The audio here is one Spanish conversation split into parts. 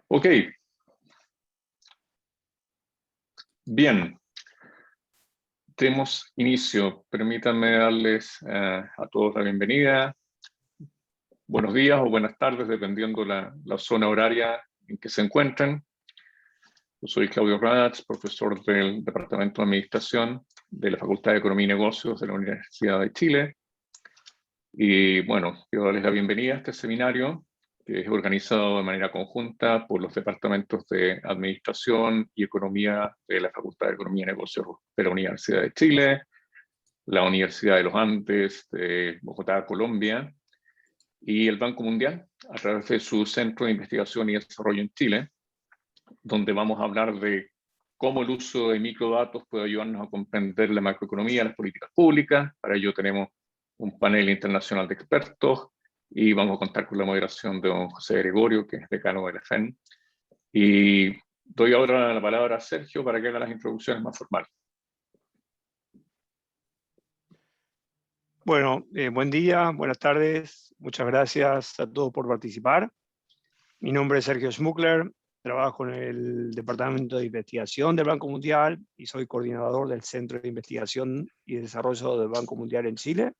Ok, bien, demos inicio. Permítanme darles a todos la bienvenida. Buenos días o buenas tardes, dependiendo la zona horaria en que se encuentren. Yo soy Claudio Radatz, profesor del Departamento de Administración de la Facultad de Economía y Negocios de la Universidad de Chile. Y bueno, quiero darles la bienvenida a este seminario, que es organizado de manera conjunta por los departamentos de Administración y Economía de la Facultad de Economía y Negocios de la Universidad de Chile, la Universidad de los Andes de Bogotá, Colombia, y el Banco Mundial, a través de su Centro de Investigación y Desarrollo en Chile, donde vamos a hablar de cómo el uso de microdatos puede ayudarnos a comprender la macroeconomía, las políticas públicas. Para ello tenemos un panel internacional de expertos y vamos a contar con la moderación de don José Gregorio, que es decano del EFEN. Y doy ahora la palabra a Sergio para que haga las introducciones más formales. Bueno, buen día, buenas tardes. Muchas gracias a todos por participar. Mi nombre es Sergio Schmuckler, trabajo en el Departamento de Investigación del Banco Mundial y soy coordinador del Centro de Investigación y Desarrollo del Banco Mundial en Chile.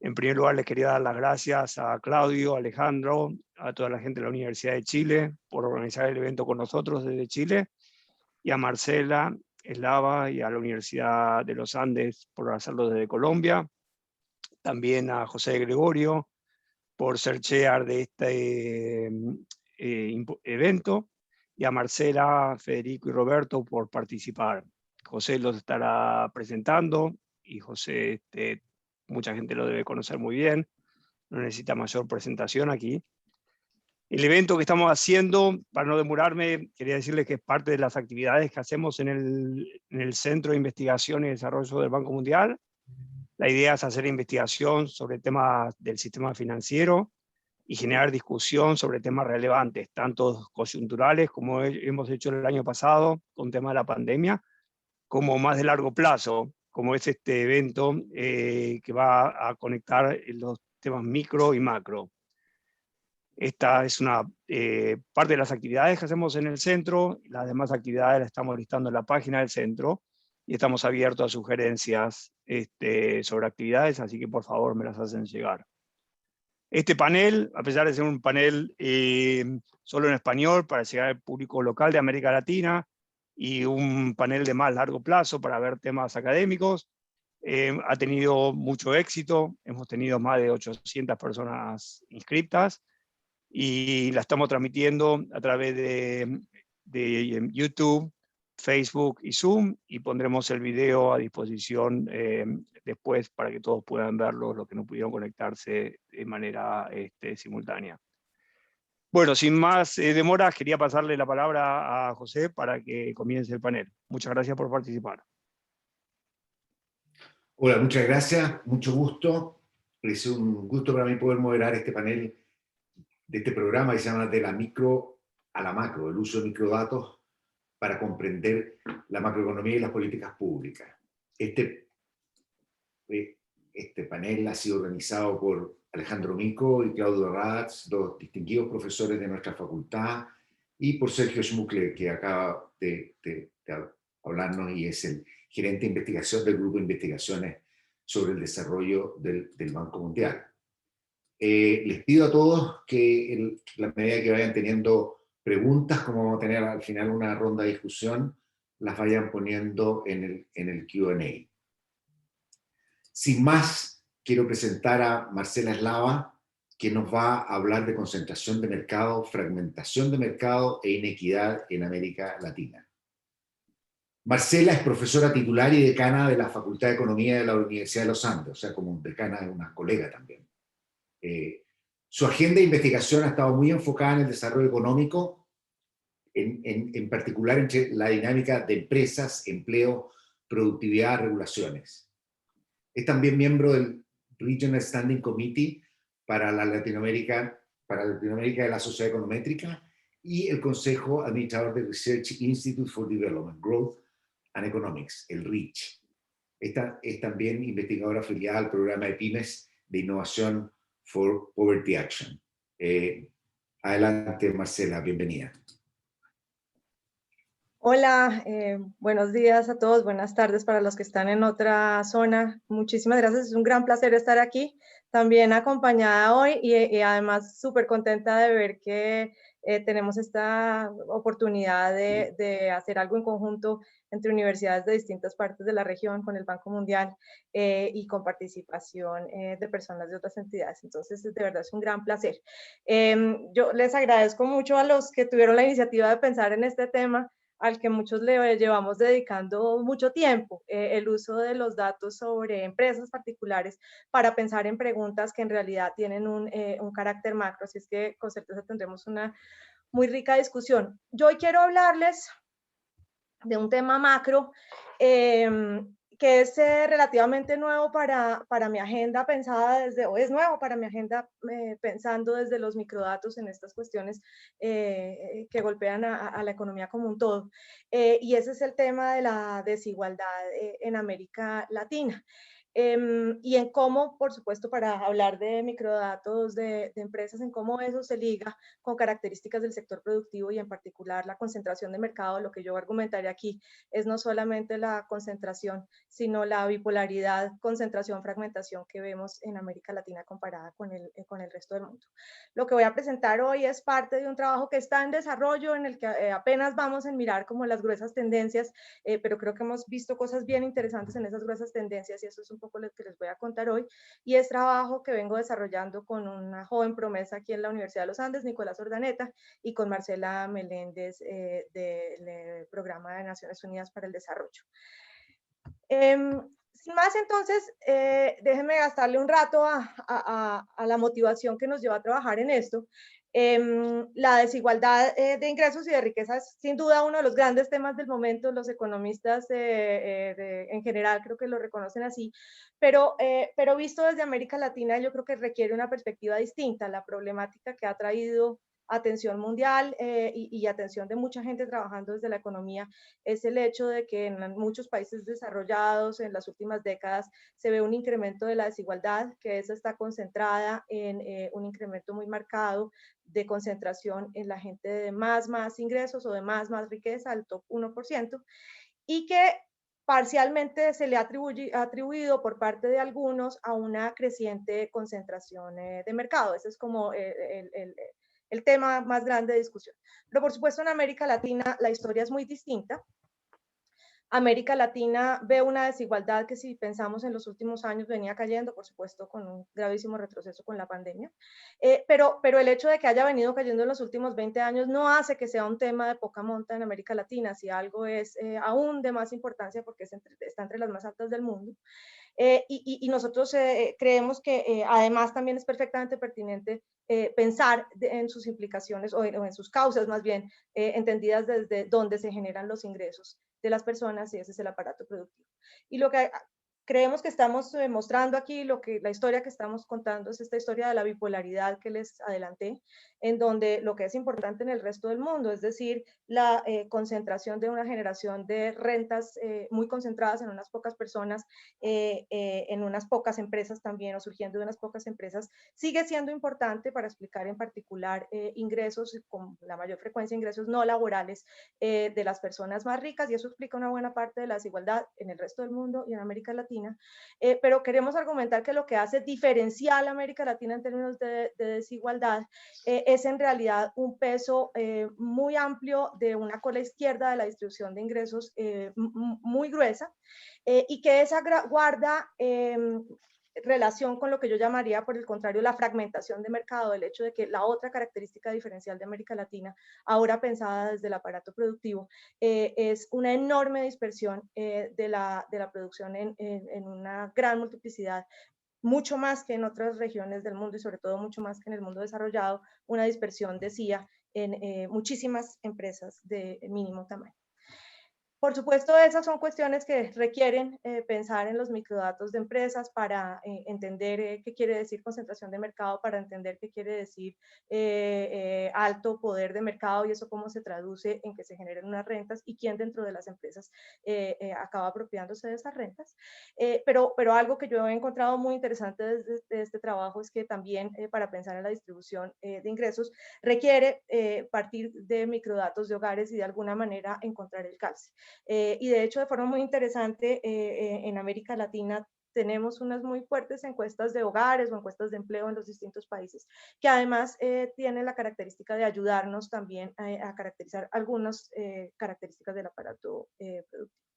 En primer lugar, les quería dar las gracias a Claudio, a Alejandro, a toda la gente de la Universidad de Chile por organizar el evento con nosotros desde Chile, y a Marcela Eslava y a la Universidad de los Andes por hacerlo desde Colombia. También a José Gregorio por ser chair de este evento, y a Marcela, Federico y Roberto por participar. José los estará presentando y José, mucha gente lo debe conocer muy bien, no necesita mayor presentación aquí. El evento que estamos haciendo, para no demorarme, quería decirles que es parte de las actividades que hacemos en el Centro de Investigación y Desarrollo del Banco Mundial. La idea es hacer investigación sobre temas del sistema financiero y generar discusión sobre temas relevantes, tanto coyunturales, como hemos hecho el año pasado con el tema de la pandemia, como más de largo plazo, como es este evento que va a conectar los temas micro y macro. Esta es una parte de las actividades que hacemos en el centro. Las demás actividades las estamos listando en la página del centro y estamos abiertos a sugerencias sobre actividades, así que por favor me las hacen llegar. Este panel, a pesar de ser un panel solo en español para llegar al público local de América Latina y un panel de más largo plazo para ver temas académicos, ha tenido mucho éxito. Hemos tenido más de 800 personas inscritas y la estamos transmitiendo a través de YouTube, Facebook y Zoom, y pondremos el video a disposición después para que todos puedan verlo, los que no pudieron conectarse de manera simultánea. Bueno, sin más demoras, quería pasarle la palabra a José para que comience el panel. Muchas gracias por participar. Hola, muchas gracias, mucho gusto. Es un gusto para mí poder moderar este panel de este programa que se llama De la micro a la macro, el uso de microdatos para comprender la macroeconomía y las políticas públicas. Este panel ha sido organizado por Alejandro Mico y Claudio Radatz, dos distinguidos profesores de nuestra facultad, y por Sergio Schmuckler, que acaba de hablarnos y es el gerente de investigación del Grupo de Investigaciones sobre el Desarrollo del Banco Mundial. Les pido a todos que en la medida que vayan teniendo preguntas, como vamos a tener al final una ronda de discusión, las vayan poniendo en el Q&A. Sin más, quiero presentar a Marcela Eslava, que nos va a hablar de concentración de mercado, fragmentación de mercado e inequidad en América Latina. Marcela es profesora titular y decana de la Facultad de Economía de la Universidad de los Andes, o sea, como decana es una colega también. Su agenda de investigación ha estado muy enfocada en el desarrollo económico, en particular entre la dinámica de empresas, empleo, productividad, regulaciones. Es también miembro del Regional Standing Committee para Latinoamérica de la Sociedad Econométrica y el Consejo Administrador del Research Institute for Development, Growth and Economics, el REACH. Esta es también investigadora afiliada al programa de pymes de innovación for Poverty Action. Adelante, Marcela, bienvenida. Hola, buenos días a todos, buenas tardes para los que están en otra zona. Muchísimas gracias, es un gran placer estar aquí, también acompañada hoy y además súper contenta de ver que tenemos esta oportunidad de hacer algo en conjunto entre universidades de distintas partes de la región con el Banco Mundial y con participación de personas de otras entidades. Entonces, de verdad es un gran placer. Yo les agradezco mucho a los que tuvieron la iniciativa de pensar en este tema, al que muchos le llevamos dedicando mucho tiempo, el uso de los datos sobre empresas particulares para pensar en preguntas que en realidad tienen un carácter macro, así es que con certeza tendremos una muy rica discusión. Yo hoy quiero hablarles de un tema macro que es relativamente nuevo para mi agenda pensada desde, o es nuevo para mi agenda pensando desde los microdatos en estas cuestiones que golpean a la economía como un todo. Y ese es el tema de la desigualdad en América Latina. Y en cómo, por supuesto, para hablar de microdatos de empresas, en cómo eso se liga con características del sector productivo y en particular la concentración de mercado. Lo que yo argumentaré aquí es no solamente la concentración, sino la bipolaridad, concentración, fragmentación que vemos en América Latina comparada con el resto del mundo. Lo que voy a presentar hoy es parte de un trabajo que está en desarrollo, en el que apenas vamos a mirar como las gruesas tendencias, pero creo que hemos visto cosas bien interesantes en esas gruesas tendencias y eso es un poco lo que les voy a contar hoy. Y es trabajo que vengo desarrollando con una joven promesa aquí en la Universidad de los Andes, Nicolás Ordaneta, y con Marcela Meléndez del Programa de Naciones Unidas para el Desarrollo. Sin más, entonces, déjenme gastarle un rato a la motivación que nos lleva a trabajar en esto. La desigualdad de ingresos y de riqueza es sin duda uno de los grandes temas del momento. Los economistas en general creo que lo reconocen así, pero visto desde América Latina yo creo que requiere una perspectiva distinta. La problemática que ha traído atención mundial y atención de mucha gente trabajando desde la economía es el hecho de que en muchos países desarrollados en las últimas décadas se ve un incremento de la desigualdad, que esa está concentrada en un incremento muy marcado de concentración en la gente de más ingresos o de más riqueza, el top 1%, y que parcialmente se le ha atribuido por parte de algunos a una creciente concentración de mercado. Ese es como el tema más grande de discusión. Pero por supuesto en América Latina la historia es muy distinta. América Latina ve una desigualdad que si pensamos en los últimos años venía cayendo, por supuesto con un gravísimo retroceso con la pandemia, pero el hecho de que haya venido cayendo en los últimos 20 años no hace que sea un tema de poca monta en América Latina, si algo es aún de más importancia porque está entre las más altas del mundo. Y nosotros creemos que además también es perfectamente pertinente pensar en sus implicaciones o en sus causas más bien, entendidas desde dónde se generan los ingresos de las personas y ese es el aparato productivo. Y lo que creemos que estamos mostrando aquí, la historia que estamos contando es esta historia de la bipolaridad que les adelanté, en donde lo que es importante en el resto del mundo, es decir, la concentración de una generación de rentas muy concentradas en unas pocas personas, en unas pocas empresas también, o surgiendo de unas pocas empresas, sigue siendo importante para explicar en particular ingresos, con la mayor frecuencia ingresos no laborales de las personas más ricas, y eso explica una buena parte de la desigualdad en el resto del mundo y en América Latina, pero queremos argumentar que lo que hace diferencial a América Latina en términos de desigualdad es en realidad un peso muy amplio de una cola izquierda de la distribución de ingresos muy gruesa, y que esa guarda relación con lo que yo llamaría, por el contrario, la fragmentación de mercado, el hecho de que la otra característica diferencial de América Latina, ahora pensada desde el aparato productivo, es una enorme dispersión de la producción en una gran multiplicidad, mucho más que en otras regiones del mundo y sobre todo mucho más que en el mundo desarrollado, una dispersión, decía, en muchísimas empresas de mínimo tamaño. Por supuesto, esas son cuestiones que requieren pensar en los microdatos de empresas para entender qué quiere decir concentración de mercado, para entender qué quiere decir alto poder de mercado y eso cómo se traduce en que se generen unas rentas y quién dentro de las empresas acaba apropiándose de esas rentas. Pero algo que yo he encontrado muy interesante desde este trabajo es que también para pensar en la distribución de ingresos requiere partir de microdatos de hogares y de alguna manera encontrar el calce. Y de hecho, de forma muy interesante, en América Latina tenemos unas muy fuertes encuestas de hogares o encuestas de empleo en los distintos países, que además tienen la característica de ayudarnos también a caracterizar algunas características del aparato productivo.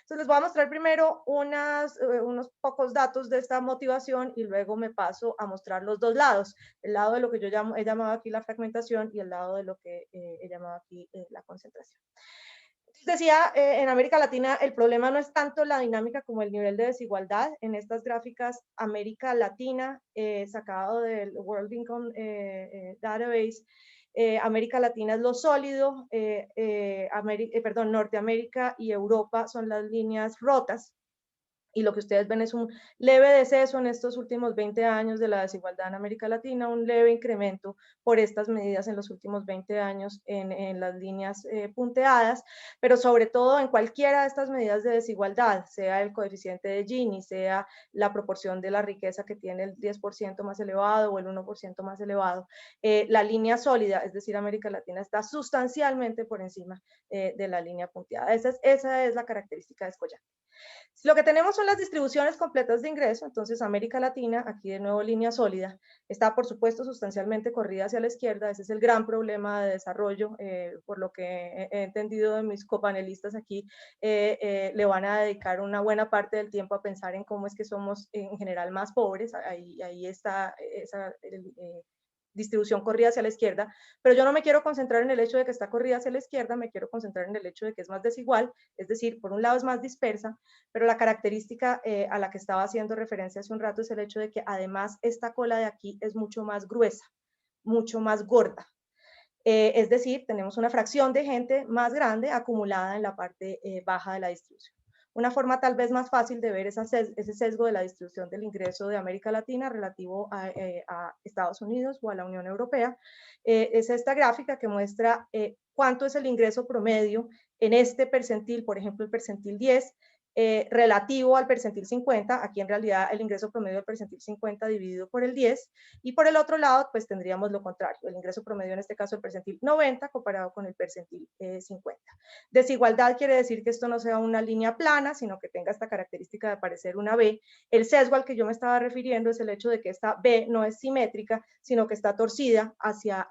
Entonces les voy a mostrar primero unos pocos datos de esta motivación y luego me paso a mostrar los dos lados, el lado de lo que yo he llamado aquí la fragmentación y el lado de lo que he llamado aquí la concentración. Decía, en América Latina el problema no es tanto la dinámica como el nivel de desigualdad. En estas gráficas, América Latina, sacado del World Income Database, América Latina es lo sólido, Norteamérica y Europa son las líneas rotas. Y lo que ustedes ven es un leve deceso en estos últimos 20 años de la desigualdad en América Latina, un leve incremento por estas medidas en los últimos 20 años en las líneas punteadas, pero sobre todo en cualquiera de estas medidas de desigualdad, sea el coeficiente de Gini, sea la proporción de la riqueza que tiene el 10% más elevado o el 1% más elevado, la línea sólida, es decir, América Latina está sustancialmente por encima de la línea punteada. Esa es la característica descollante. Lo que tenemos son las distribuciones completas de ingreso, entonces América Latina, aquí de nuevo línea sólida, está por supuesto sustancialmente corrida hacia la izquierda, ese es el gran problema de desarrollo, por lo que he entendido de mis copanelistas aquí, le van a dedicar una buena parte del tiempo a pensar en cómo es que somos en general más pobres, ahí está esa distribución corrida hacia la izquierda, pero yo no me quiero concentrar en el hecho de que está corrida hacia la izquierda, me quiero concentrar en el hecho de que es más desigual, es decir, por un lado es más dispersa, pero la característica a la que estaba haciendo referencia hace un rato es el hecho de que además esta cola de aquí es mucho más gruesa, mucho más gorda. Es decir, tenemos una fracción de gente más grande acumulada en la parte baja de la distribución. Una forma tal vez más fácil de ver ese sesgo de la distribución del ingreso de América Latina relativo a Estados Unidos o a la Unión Europea es esta gráfica que muestra cuánto es el ingreso promedio en este percentil, por ejemplo, el percentil 10, relativo al percentil 50, aquí en realidad el ingreso promedio del percentil 50 dividido por el 10, y por el otro lado, pues tendríamos lo contrario, el ingreso promedio en este caso el percentil 90 comparado con el percentil 50. Desigualdad quiere decir que esto no sea una línea plana, sino que tenga esta característica de parecer una B. El sesgo al que yo me estaba refiriendo es el hecho de que esta B no es simétrica, sino que está torcida hacia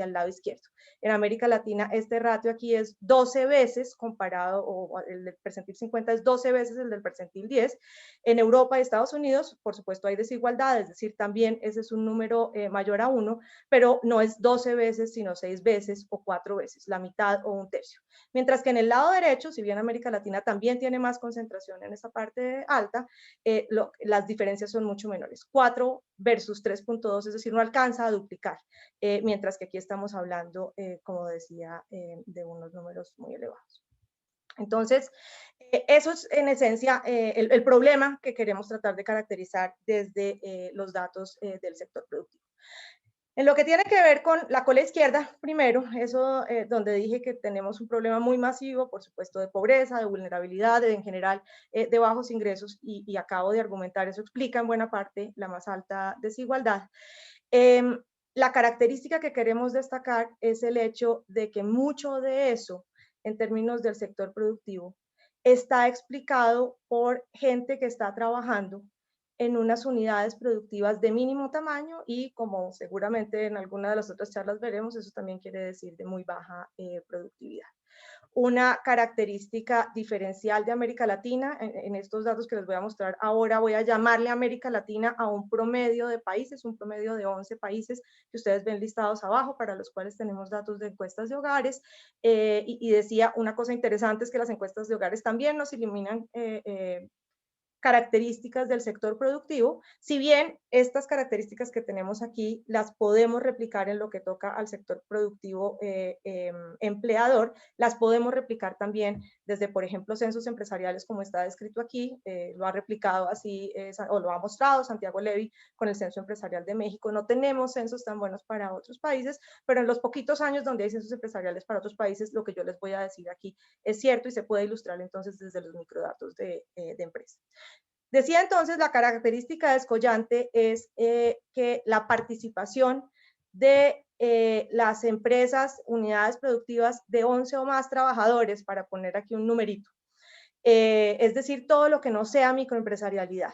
el lado izquierdo. En América Latina este ratio aquí es 12 veces comparado, o el del percentil 50 es 12 veces el del percentil 10. En Europa y Estados Unidos, por supuesto, hay desigualdad, es decir, también ese es un número mayor a 1, pero no es 12 veces, sino 6 veces o 4 veces, la mitad o un tercio. Mientras que en el lado derecho, si bien América Latina también tiene más concentración en esa parte alta, las diferencias son mucho menores, 4 versus 3.2, es decir, no alcanza a duplicar, mientras que aquí estamos hablando, como decía, de unos números muy elevados. Entonces, eso es en esencia el problema que queremos tratar de caracterizar desde los datos del sector productivo. En lo que tiene que ver con la cola izquierda, primero, eso donde dije que tenemos un problema muy masivo, por supuesto, de pobreza, de vulnerabilidad, en general de bajos ingresos, y acabo de argumentar, eso explica en buena parte la más alta desigualdad. La característica que queremos destacar es el hecho de que mucho de eso, en términos del sector productivo, está explicado por gente que está trabajando en unas unidades productivas de mínimo tamaño y, como seguramente en alguna de las otras charlas veremos, eso también quiere decir de muy baja productividad. Una característica diferencial de América Latina, en estos datos que les voy a mostrar ahora, voy a llamarle América Latina a un promedio de países, un promedio de 11 países que ustedes ven listados abajo, para los cuales tenemos datos de encuestas de hogares, y decía una cosa interesante es que las encuestas de hogares también nos iliminan características del sector productivo, si bien estas características que tenemos aquí las podemos replicar en lo que toca al sector productivo empleador, las podemos replicar también desde, por ejemplo, censos empresariales como está descrito aquí, lo ha replicado así, o lo ha mostrado Santiago Levy con el Censo Empresarial de México. No tenemos censos tan buenos para otros países, pero en los poquitos años donde hay censos empresariales para otros países, lo que yo les voy a decir aquí es cierto y se puede ilustrar entonces desde los microdatos de empresa. Decía entonces, la característica descollante es que la participación de las empresas, unidades productivas de 11 o más trabajadores, para poner aquí un numerito, es decir, todo lo que no sea microempresarialidad,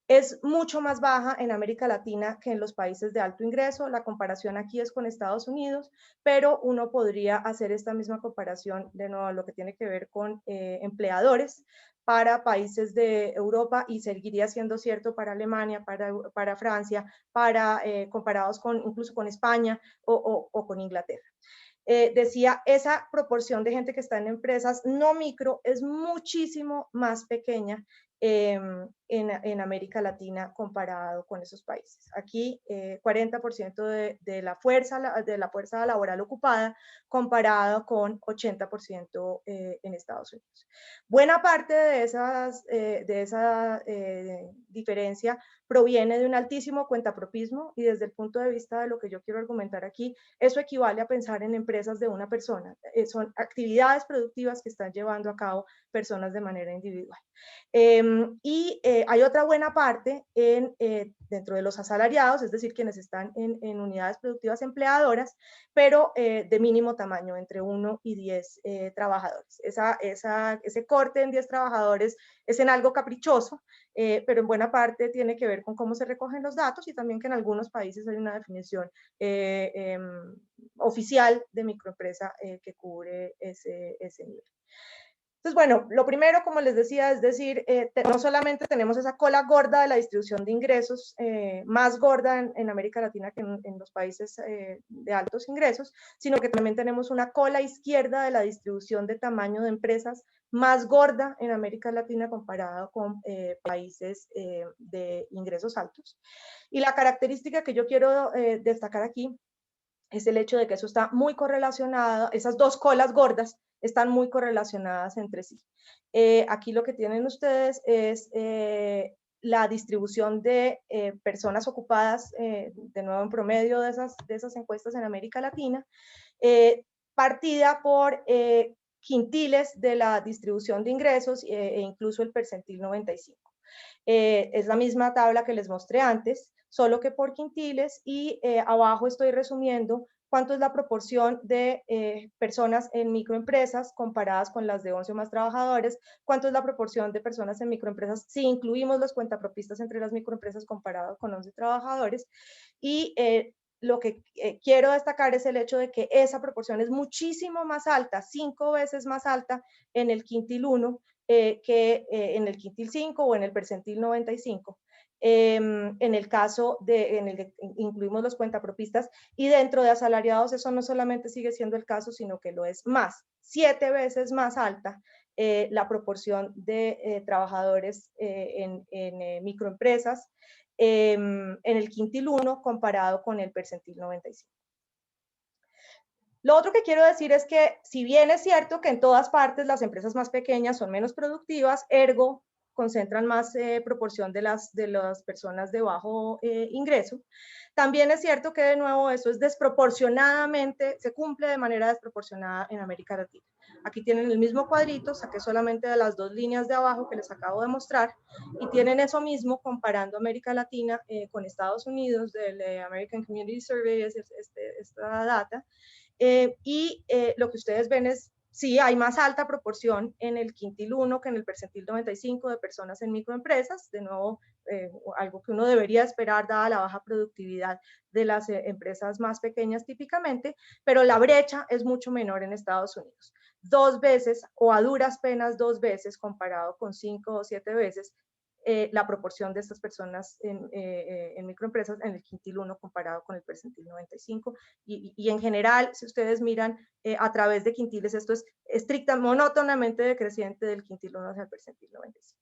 es mucho más baja en América Latina que en los países de alto ingreso. La comparación aquí es con Estados Unidos, pero uno podría hacer esta misma comparación de nuevo lo que tiene que ver con empleadores para países de Europa y seguiría siendo cierto para Alemania, para Francia, comparados incluso con España o con Inglaterra. Decía, esa proporción de gente que está en empresas no micro es muchísimo más pequeña en América Latina comparado con esos países. Aquí 40% de la fuerza laboral ocupada comparado con 80% en Estados Unidos. Buena parte de esa diferencia proviene de un altísimo cuentapropismo y desde el punto de vista de lo que yo quiero argumentar aquí, eso equivale a pensar en empresas de una persona. Son actividades productivas que están llevando a cabo personas de manera individual. Hay otra buena parte dentro de los asalariados, es decir, quienes están en unidades productivas empleadoras, pero de mínimo tamaño, entre 1 y 10 trabajadores. Ese corte en 10 trabajadores es en algo caprichoso, pero en buena parte tiene que ver con cómo se recogen los datos y también que en algunos países hay una definición oficial de microempresa que cubre ese nivel. Entonces, bueno, lo primero, como les decía, es decir, no solamente tenemos esa cola gorda de la distribución de ingresos, más gorda en América Latina que en los países de altos ingresos, sino que también tenemos una cola izquierda de la distribución de tamaño de empresas más gorda en América Latina comparado con países de ingresos altos. Y la característica que yo quiero destacar aquí es el hecho de que eso está muy correlacionado, esas dos colas gordas están muy correlacionadas entre sí. Aquí lo que tienen ustedes es la distribución de personas ocupadas, de nuevo en promedio de esas encuestas en América Latina, partida por quintiles de la distribución de ingresos e incluso el percentil 95. Es la misma tabla que les mostré antes, solo que por quintiles, y abajo estoy resumiendo cuánto es la proporción de personas en microempresas comparadas con las de 11 o más trabajadores, cuánto es la proporción de personas en microempresas si incluimos los cuentapropistas entre las microempresas comparado con 11 trabajadores, y lo que quiero destacar es el hecho de que esa proporción es muchísimo más alta, 5 veces más alta en el quintil 1 que en el quintil 5 o en el percentil 95. En el caso en el que incluimos los cuentapropistas, y dentro de asalariados eso no solamente sigue siendo el caso, sino que lo es más, 7 veces más alta la proporción de trabajadores en microempresas en el quintil 1 comparado con el percentil 95. Lo otro que quiero decir es que si bien es cierto que en todas partes las empresas más pequeñas son menos productivas, ergo concentran más proporción de las personas de bajo ingreso, también es cierto que de nuevo eso es desproporcionadamente, se cumple de manera desproporcionada en América Latina. Aquí tienen el mismo cuadrito, saqué solamente de las dos líneas de abajo que les acabo de mostrar, y tienen eso mismo comparando América Latina con Estados Unidos, del American Community Survey, esta data. Lo que ustedes ven es, sí, hay más alta proporción en el quintil 1 que en el percentil 95 de personas en microempresas, de nuevo, algo que uno debería esperar dada la baja productividad de las empresas más pequeñas típicamente, pero la brecha es mucho menor en Estados Unidos. 2 veces o a duras penas 2 veces comparado con 5 o 7 veces la proporción de estas personas en microempresas en el quintil 1 comparado con el percentil 95 y en general, si ustedes miran a través de quintiles, esto es monótonamente decreciente del quintil 1 hacia el percentil 95.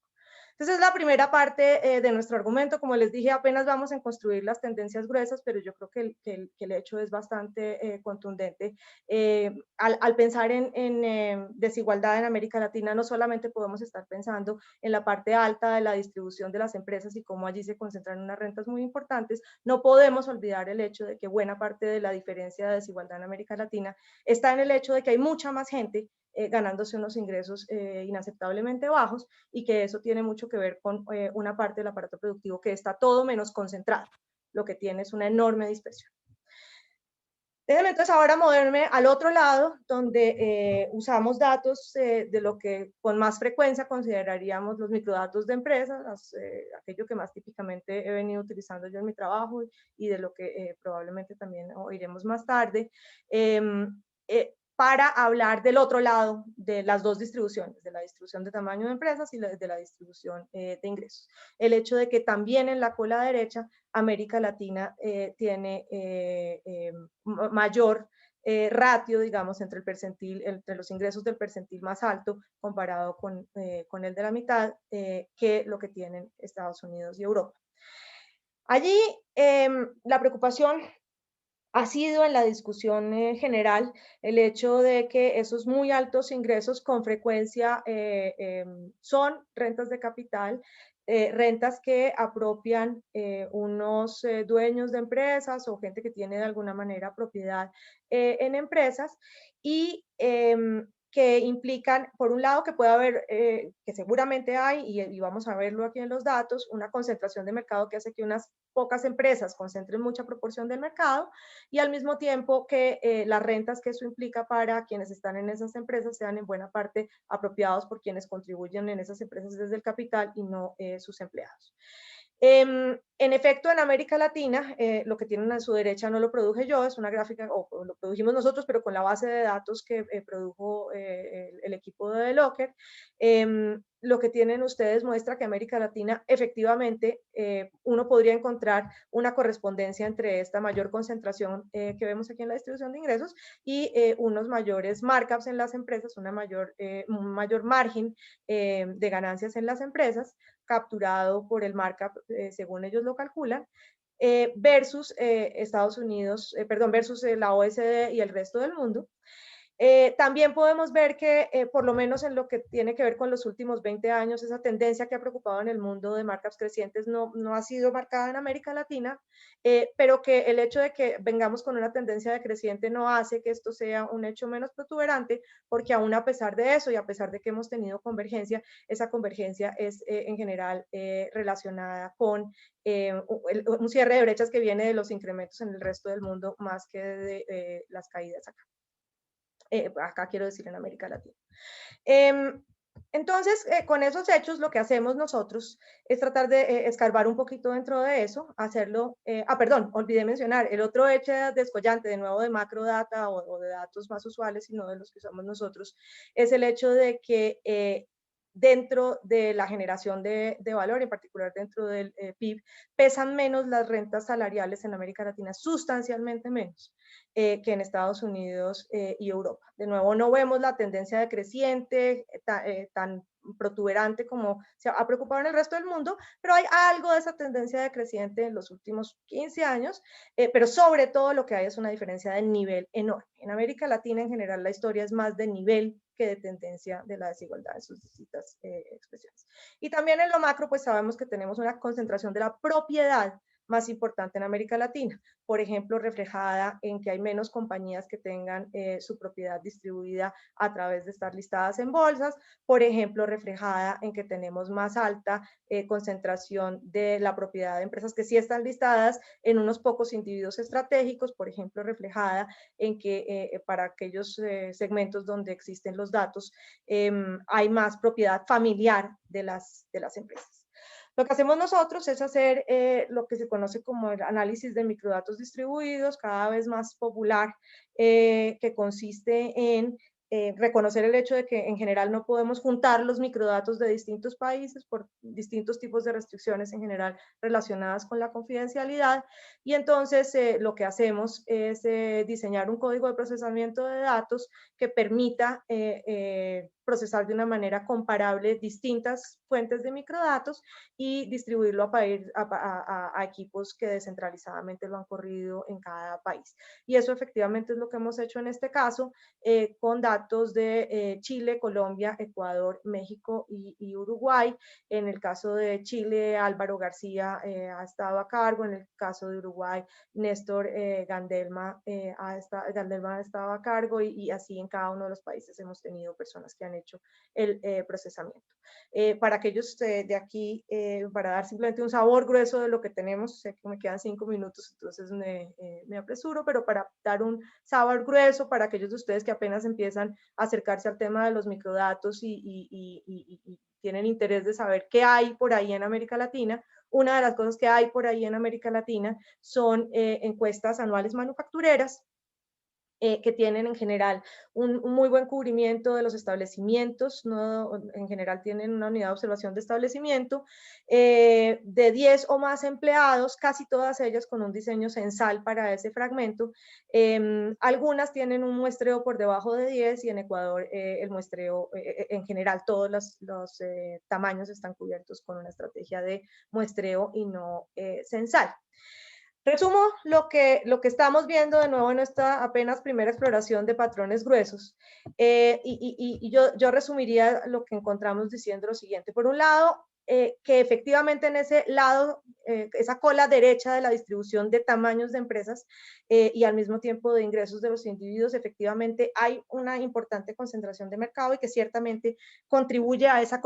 Entonces, la primera parte de nuestro argumento, como les dije, apenas vamos a construir las tendencias gruesas, pero yo creo que el hecho es bastante contundente. Al pensar en desigualdad en América Latina, no solamente podemos estar pensando en la parte alta de la distribución de las empresas y cómo allí se concentran unas rentas muy importantes, no podemos olvidar el hecho de que buena parte de la diferencia de desigualdad en América Latina está en el hecho de que hay mucha más gente ganándose unos ingresos inaceptablemente bajos y que eso tiene mucho que ver con una parte del aparato productivo que está todo menos concentrado. Lo que tiene es una enorme dispersión. Déjenme entonces ahora moverme al otro lado, donde usamos datos de lo que con más frecuencia consideraríamos los microdatos de empresas, aquello que más típicamente he venido utilizando yo en mi trabajo y de lo que probablemente también oiremos más tarde. Para hablar del otro lado de las dos distribuciones, de la distribución de tamaño de empresas y de la distribución de ingresos. El hecho de que también en la cola derecha América Latina tiene mayor ratio, digamos, entre el percentil, entre los ingresos del percentil más alto comparado con el de la mitad que lo que tienen Estados Unidos y Europa. Allí la preocupación ha sido en la discusión general el hecho de que esos muy altos ingresos con frecuencia son rentas de capital, rentas que apropian unos dueños de empresas o gente que tiene de alguna manera propiedad en empresas y que implican, por un lado, que puede haber, que seguramente hay, y vamos a verlo aquí en los datos, una concentración de mercado que hace que unas pocas empresas concentren mucha proporción del mercado y al mismo tiempo que las rentas que eso implica para quienes están en esas empresas sean en buena parte apropiados por quienes contribuyen en esas empresas desde el capital y no sus empleados. En efecto, en América Latina, lo que tienen a su derecha no lo produje yo, es una gráfica, o lo produjimos nosotros, pero con la base de datos que produjo el equipo de Delocker. Lo que tienen ustedes muestra que América Latina, efectivamente, uno podría encontrar una correspondencia entre esta mayor concentración que vemos aquí en la distribución de ingresos y unos mayores markups en las empresas, un mayor margen de ganancias en las empresas, capturado por el markup, según ellos lo calculan, versus Estados Unidos, versus la OECD y el resto del mundo. También podemos ver que, por lo menos en lo que tiene que ver con los últimos 20 años, esa tendencia que ha preocupado en el mundo de markups crecientes no ha sido marcada en América Latina, pero que el hecho de que vengamos con una tendencia decreciente no hace que esto sea un hecho menos protuberante, porque aún a pesar de eso y a pesar de que hemos tenido convergencia, esa convergencia es en general relacionada con un cierre de brechas que viene de los incrementos en el resto del mundo más que de las caídas acá. Acá quiero decir en América Latina. Entonces, con esos hechos, lo que hacemos nosotros es tratar de escarbar un poquito dentro de eso, hacerlo, perdón, olvidé mencionar, el otro hecho descollante, de nuevo de macrodata o de datos más usuales, sino de los que usamos nosotros, es el hecho de que dentro de la generación de valor, en particular dentro del PIB, pesan menos las rentas salariales en América Latina, sustancialmente menos que en Estados Unidos y Europa. De nuevo, no vemos la tendencia decreciente tan protuberante como se ha preocupado en el resto del mundo, pero hay algo de esa tendencia decreciente en los últimos 15 años, pero sobre todo lo que hay es una diferencia de nivel enorme. En América Latina en general la historia es más de nivel que de tendencia de la desigualdad en sus distintas expresiones. Y también en lo macro, pues sabemos que tenemos una concentración de la propiedad más importante en América Latina, por ejemplo, reflejada en que hay menos compañías que tengan su propiedad distribuida a través de estar listadas en bolsas, por ejemplo, reflejada en que tenemos más alta concentración de la propiedad de empresas que sí están listadas en unos pocos individuos estratégicos, por ejemplo, reflejada en que para aquellos segmentos donde existen los datos hay más propiedad familiar de las empresas. Lo que hacemos nosotros es hacer lo que se conoce como el análisis de microdatos distribuidos, cada vez más popular, que consiste en reconocer el hecho de que en general no podemos juntar los microdatos de distintos países por distintos tipos de restricciones en general relacionadas con la confidencialidad. Y entonces lo que hacemos es diseñar un código de procesamiento de datos que permita procesar de una manera comparable distintas fuentes de microdatos y distribuirlo a equipos que descentralizadamente lo han corrido en cada país. Y eso efectivamente es lo que hemos hecho en este caso, con datos de Chile, Colombia, Ecuador, México y Uruguay. En el caso de Chile, Álvaro García ha estado a cargo. En el caso de Uruguay, Néstor Gandelma ha estado a cargo, y así en cada uno de los países hemos tenido personas que han hecho el procesamiento. Para aquellos de aquí, para dar simplemente un sabor grueso de lo que tenemos, sé que me quedan 5 minutos, entonces me apresuro, pero para dar un sabor grueso para aquellos de ustedes que apenas empiezan a acercarse al tema de los microdatos y tienen interés de saber qué hay por ahí en América Latina. Una de las cosas que hay por ahí en América Latina son encuestas anuales manufactureras, que tienen en general un muy buen cubrimiento de los establecimientos, ¿no? En general tienen una unidad de observación de establecimiento, de 10 o más empleados, casi todas ellas con un diseño censal para ese fragmento. Algunas tienen un muestreo por debajo de 10 y en Ecuador el muestreo, en general todos los tamaños están cubiertos con una estrategia de muestreo y no censal. Resumo lo que estamos viendo de nuevo en esta apenas primera exploración de patrones gruesos. Yo resumiría lo que encontramos diciendo lo siguiente. Por un lado, que efectivamente en ese lado, esa cola derecha de la distribución de tamaños de empresas y al mismo tiempo de ingresos de los individuos, efectivamente hay una importante concentración de mercado y que ciertamente contribuye a esa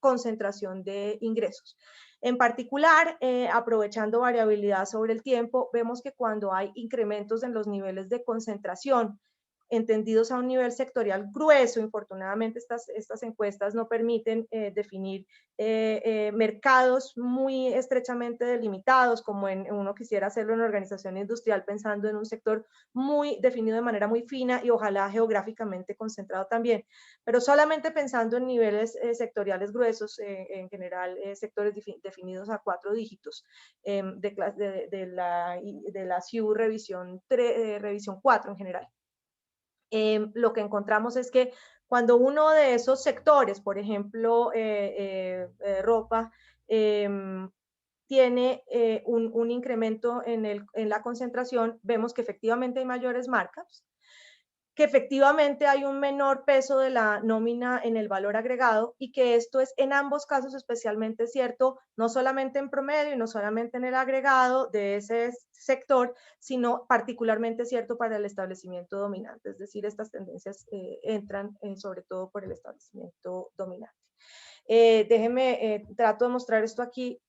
concentración de ingresos. En particular, aprovechando variabilidad sobre el tiempo, vemos que cuando hay incrementos en los niveles de concentración, entendidos a un nivel sectorial grueso, infortunadamente estas encuestas no permiten definir mercados muy estrechamente delimitados, como uno quisiera hacerlo en una organización industrial, pensando en un sector muy definido de manera muy fina y ojalá geográficamente concentrado también, pero solamente pensando en niveles sectoriales gruesos, en general sectores definidos a 4 dígitos de la SIU revisión 4 en general. Lo que encontramos es que cuando uno de esos sectores, por ejemplo, ropa, tiene un incremento en la concentración, vemos que efectivamente hay mayores markups, que efectivamente hay un menor peso de la nómina en el valor agregado y que esto es en ambos casos especialmente cierto, no solamente en promedio y no solamente en el agregado de ese sector, sino particularmente cierto para el establecimiento dominante, es decir, estas tendencias entran sobre todo por el establecimiento dominante. Déjenme, trato de mostrar esto aquí,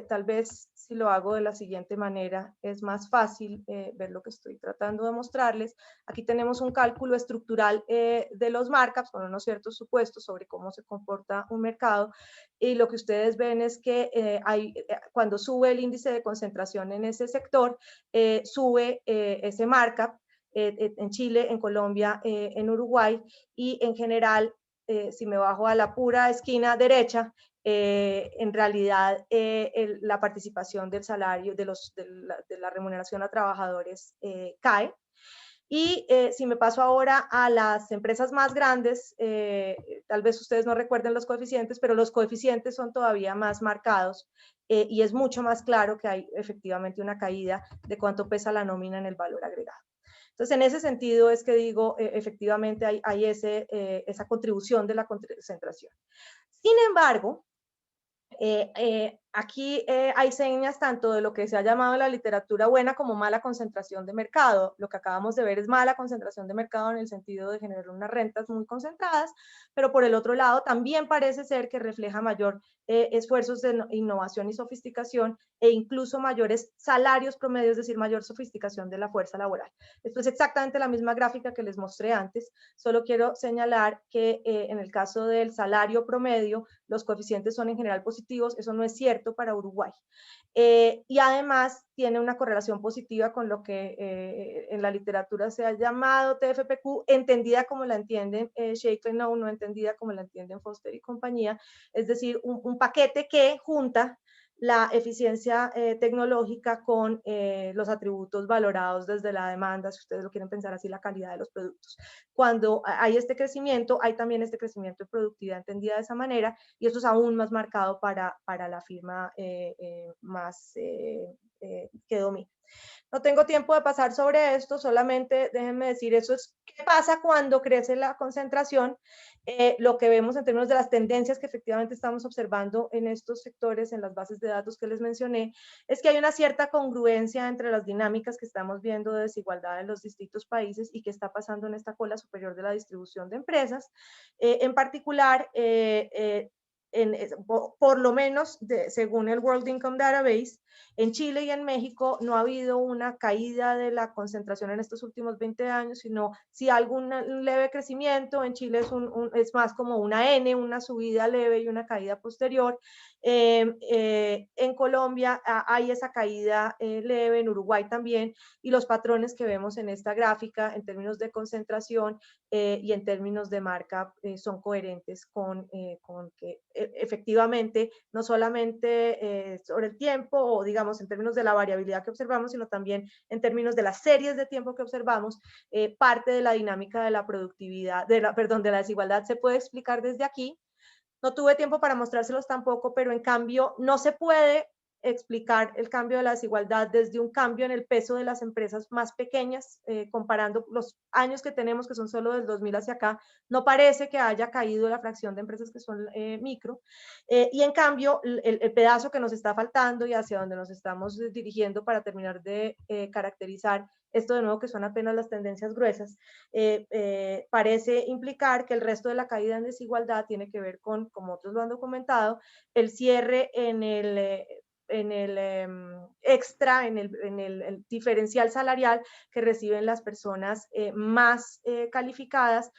tal vez si lo hago de la siguiente manera es más fácil ver lo que estoy tratando de mostrarles. Aquí tenemos un cálculo estructural de los markups con unos ciertos supuestos sobre cómo se comporta un mercado y lo que ustedes ven es que cuando sube el índice de concentración en ese sector, sube ese markup en Chile, en Colombia, en Uruguay y en general si me bajo a la pura esquina derecha, en realidad la participación del salario, de la remuneración a trabajadores cae. Y si me paso ahora a las empresas más grandes, tal vez ustedes no recuerden los coeficientes, pero los coeficientes son todavía más marcados y es mucho más claro que hay efectivamente una caída de cuánto pesa la nómina en el valor agregado. Entonces, en ese sentido es que digo, efectivamente hay esa contribución de la concentración. Sin embargo, aquí hay señas tanto de lo que se ha llamado en la literatura buena como mala concentración de mercado. Lo que acabamos de ver es mala concentración de mercado en el sentido de generar unas rentas muy concentradas, pero por el otro lado también parece ser que refleja mayor esfuerzos de innovación y sofisticación e incluso mayores salarios promedios, es decir, mayor sofisticación de la fuerza laboral. Esto es exactamente la misma gráfica que les mostré antes, solo quiero señalar que en el caso del salario promedio, los coeficientes son en general positivos, eso no es cierto para Uruguay. Y además tiene una correlación positiva con lo que en la literatura se ha llamado TFPQ, entendida como la entienden Shaikle, no entendida como la entienden Foster y compañía, es decir, un paquete que junta la eficiencia tecnológica con los atributos valorados desde la demanda, si ustedes lo quieren pensar así, la calidad de los productos. Cuando hay este crecimiento, hay también este crecimiento de productividad entendida de esa manera, y eso es aún más marcado para la firma más que domina. No tengo tiempo de pasar sobre esto, solamente déjenme decir, eso es qué pasa cuando crece la concentración. Lo que vemos en términos de las tendencias que efectivamente estamos observando en estos sectores, en las bases de datos que les mencioné, es que hay una cierta congruencia entre las dinámicas que estamos viendo de desigualdad en los distintos países y qué está pasando en esta cola superior de la distribución de empresas. En particular, por lo menos según el World Income Database, en Chile y en México no ha habido una caída de la concentración en estos últimos 20 años, sino si algún leve crecimiento. En Chile es más como una N, una subida leve y una caída posterior. En Colombia hay esa caída leve, en Uruguay también, y los patrones que vemos en esta gráfica en términos de concentración y en términos de marca son coherentes con que efectivamente no solamente sobre el tiempo o digamos en términos de la variabilidad que observamos, sino también en términos de las series de tiempo que observamos, parte de la dinámica de la productividad, de la desigualdad se puede explicar desde aquí. No tuve tiempo para mostrárselos tampoco, pero en cambio no se puede explicar el cambio de la desigualdad desde un cambio en el peso de las empresas más pequeñas, comparando los años que tenemos, que son solo del 2000 hacia acá, no parece que haya caído la fracción de empresas que son micro, y en cambio el pedazo que nos está faltando y hacia donde nos estamos dirigiendo para terminar de caracterizar esto de nuevo que son apenas las tendencias gruesas, parece implicar que el resto de la caída en desigualdad tiene que ver con, como otros lo han documentado, el cierre en el extra, en el diferencial salarial que reciben las personas más calificadas,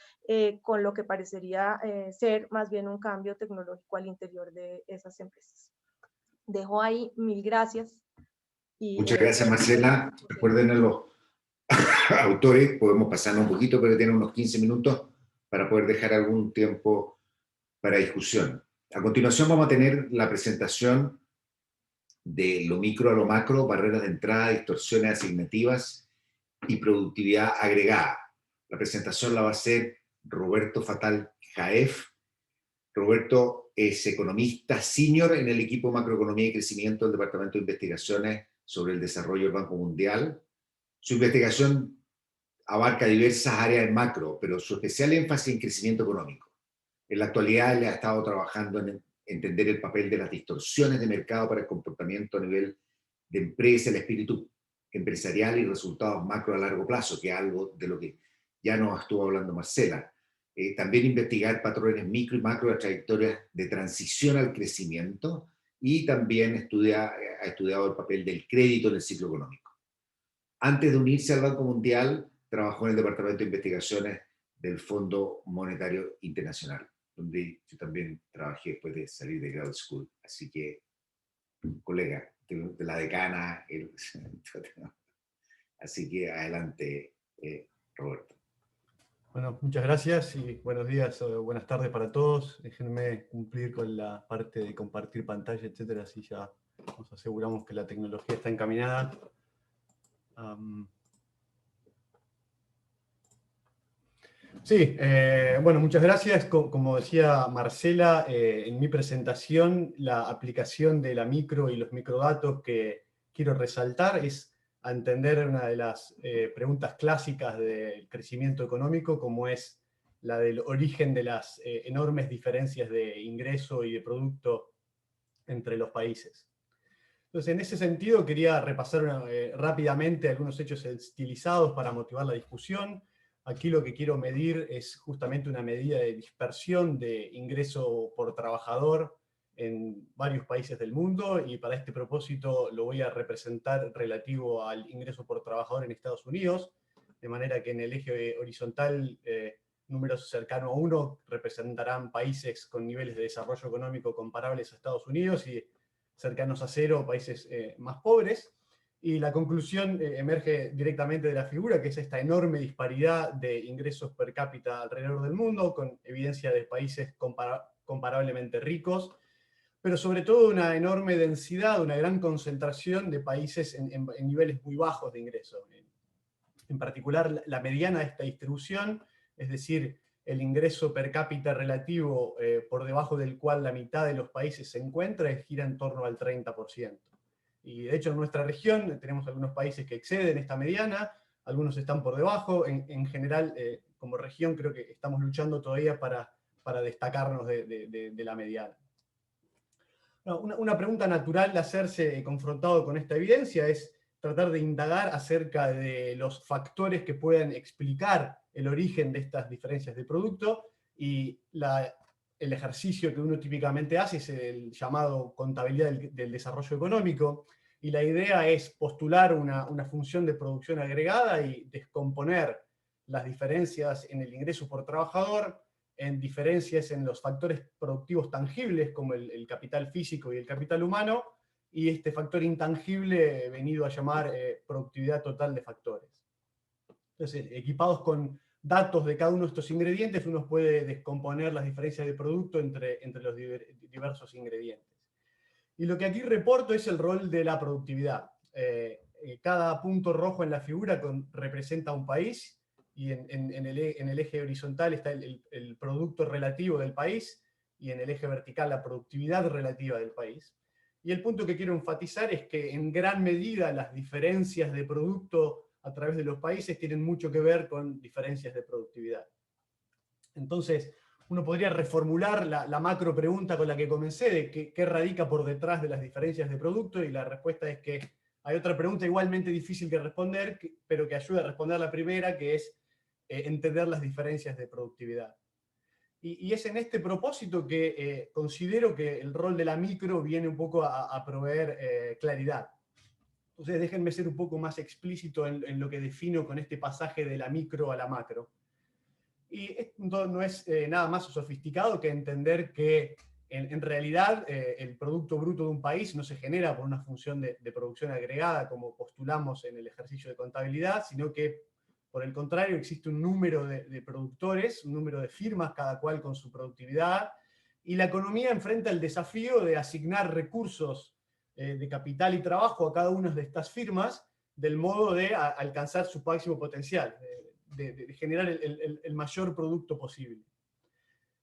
con lo que parecería ser más bien un cambio tecnológico al interior de esas empresas. Dejo ahí, mil gracias. Y, muchas gracias, Marcela. Recuerden a los autores, podemos pasarnos un poquito, pero tienen unos 15 minutos para poder dejar algún tiempo para discusión. A continuación vamos a tener la presentación de lo micro a lo macro, barreras de entrada, distorsiones asignativas y productividad agregada. La presentación la va a hacer Roberto Fatal Jaef. Roberto es economista senior en el equipo Macroeconomía y Crecimiento del Departamento de Investigaciones sobre el Desarrollo del Banco Mundial. Su investigación abarca diversas áreas en macro, pero su especial énfasis en crecimiento económico. En la actualidad él ha estado trabajando en entender el papel de las distorsiones de mercado para el comportamiento a nivel de empresa, el espíritu empresarial y resultados macro a largo plazo, que es algo de lo que ya nos estuvo hablando Marcela. También investigar patrones micro y macro de trayectorias de transición al crecimiento, y también ha estudiado el papel del crédito en el ciclo económico. Antes de unirse al Banco Mundial, trabajó en el Departamento de Investigaciones del Fondo Monetario Internacional, donde yo también trabajé después de salir de Grad School. Así que, colega, de la decana. Así que adelante, Roberto. Bueno, muchas gracias y buenos días o buenas tardes para todos. Déjenme cumplir con la parte de compartir pantalla, etcétera, así ya nos aseguramos que la tecnología está encaminada. Sí, bueno, muchas gracias. Como decía Marcela, en mi presentación, la aplicación de la micro y los microdatos que quiero resaltar es a entender una de las preguntas clásicas del crecimiento económico, como es la del origen de las enormes diferencias de ingreso y de producto entre los países. Entonces, en ese sentido, quería repasar rápidamente algunos hechos estilizados para motivar la discusión. Aquí lo que quiero medir es justamente una medida de dispersión de ingreso por trabajador en varios países del mundo, y para este propósito lo voy a representar relativo al ingreso por trabajador en Estados Unidos, de manera que en el eje horizontal números cercanos a 1 representarán países con niveles de desarrollo económico comparables a Estados Unidos, y cercanos a 0 países más pobres. Y la conclusión emerge directamente de la figura, que es esta enorme disparidad de ingresos per cápita alrededor del mundo, con evidencia de países comparablemente ricos, pero sobre todo una enorme densidad, una gran concentración de países en niveles muy bajos de ingreso. En particular, la mediana de esta distribución, es decir, el ingreso per cápita relativo por debajo del cual la mitad de los países se encuentra, gira en torno al 30%. Y de hecho en nuestra región tenemos algunos países que exceden esta mediana, algunos están por debajo. En general, como región, creo que estamos luchando todavía para destacarnos de la mediana. Una pregunta natural de hacerse confrontado con esta evidencia es tratar de indagar acerca de los factores que puedan explicar el origen de estas diferencias de producto, y el ejercicio que uno típicamente hace es el llamado contabilidad del desarrollo económico, y la idea es postular una función de producción agregada y descomponer las diferencias en el ingreso por trabajador en diferencias en los factores productivos tangibles, como el capital físico y el capital humano, y este factor intangible venido a llamar productividad total de factores. Entonces, equipados con datos de cada uno de estos ingredientes, uno puede descomponer las diferencias de producto entre los diversos ingredientes. Y lo que aquí reporto es el rol de la productividad. Cada punto rojo en la figura representa un país, y en el eje horizontal está el producto relativo del país, y en el eje vertical la productividad relativa del país. Y el punto que quiero enfatizar es que en gran medida las diferencias de producto a través de los países tienen mucho que ver con diferencias de productividad. Entonces, uno podría reformular la macro pregunta con la que comencé, de qué radica por detrás de las diferencias de producto, y la respuesta es que hay otra pregunta igualmente difícil que responder, pero que ayuda a responder la primera, que es entender las diferencias de productividad. Y es en este propósito que considero que el rol de la micro viene un poco a proveer claridad. Entonces déjenme ser un poco más explícito en lo que defino con este pasaje de la micro a la macro. Y esto no es nada más sofisticado que entender que en realidad el Producto Bruto de un país no se genera por una función de producción agregada, como postulamos en el ejercicio de contabilidad, sino que por el contrario existe un número de productores, un número de firmas, cada cual con su productividad, y la economía enfrenta el desafío de asignar recursos de capital y trabajo a cada una de estas firmas, del modo de alcanzar su máximo potencial, de generar el mayor producto posible.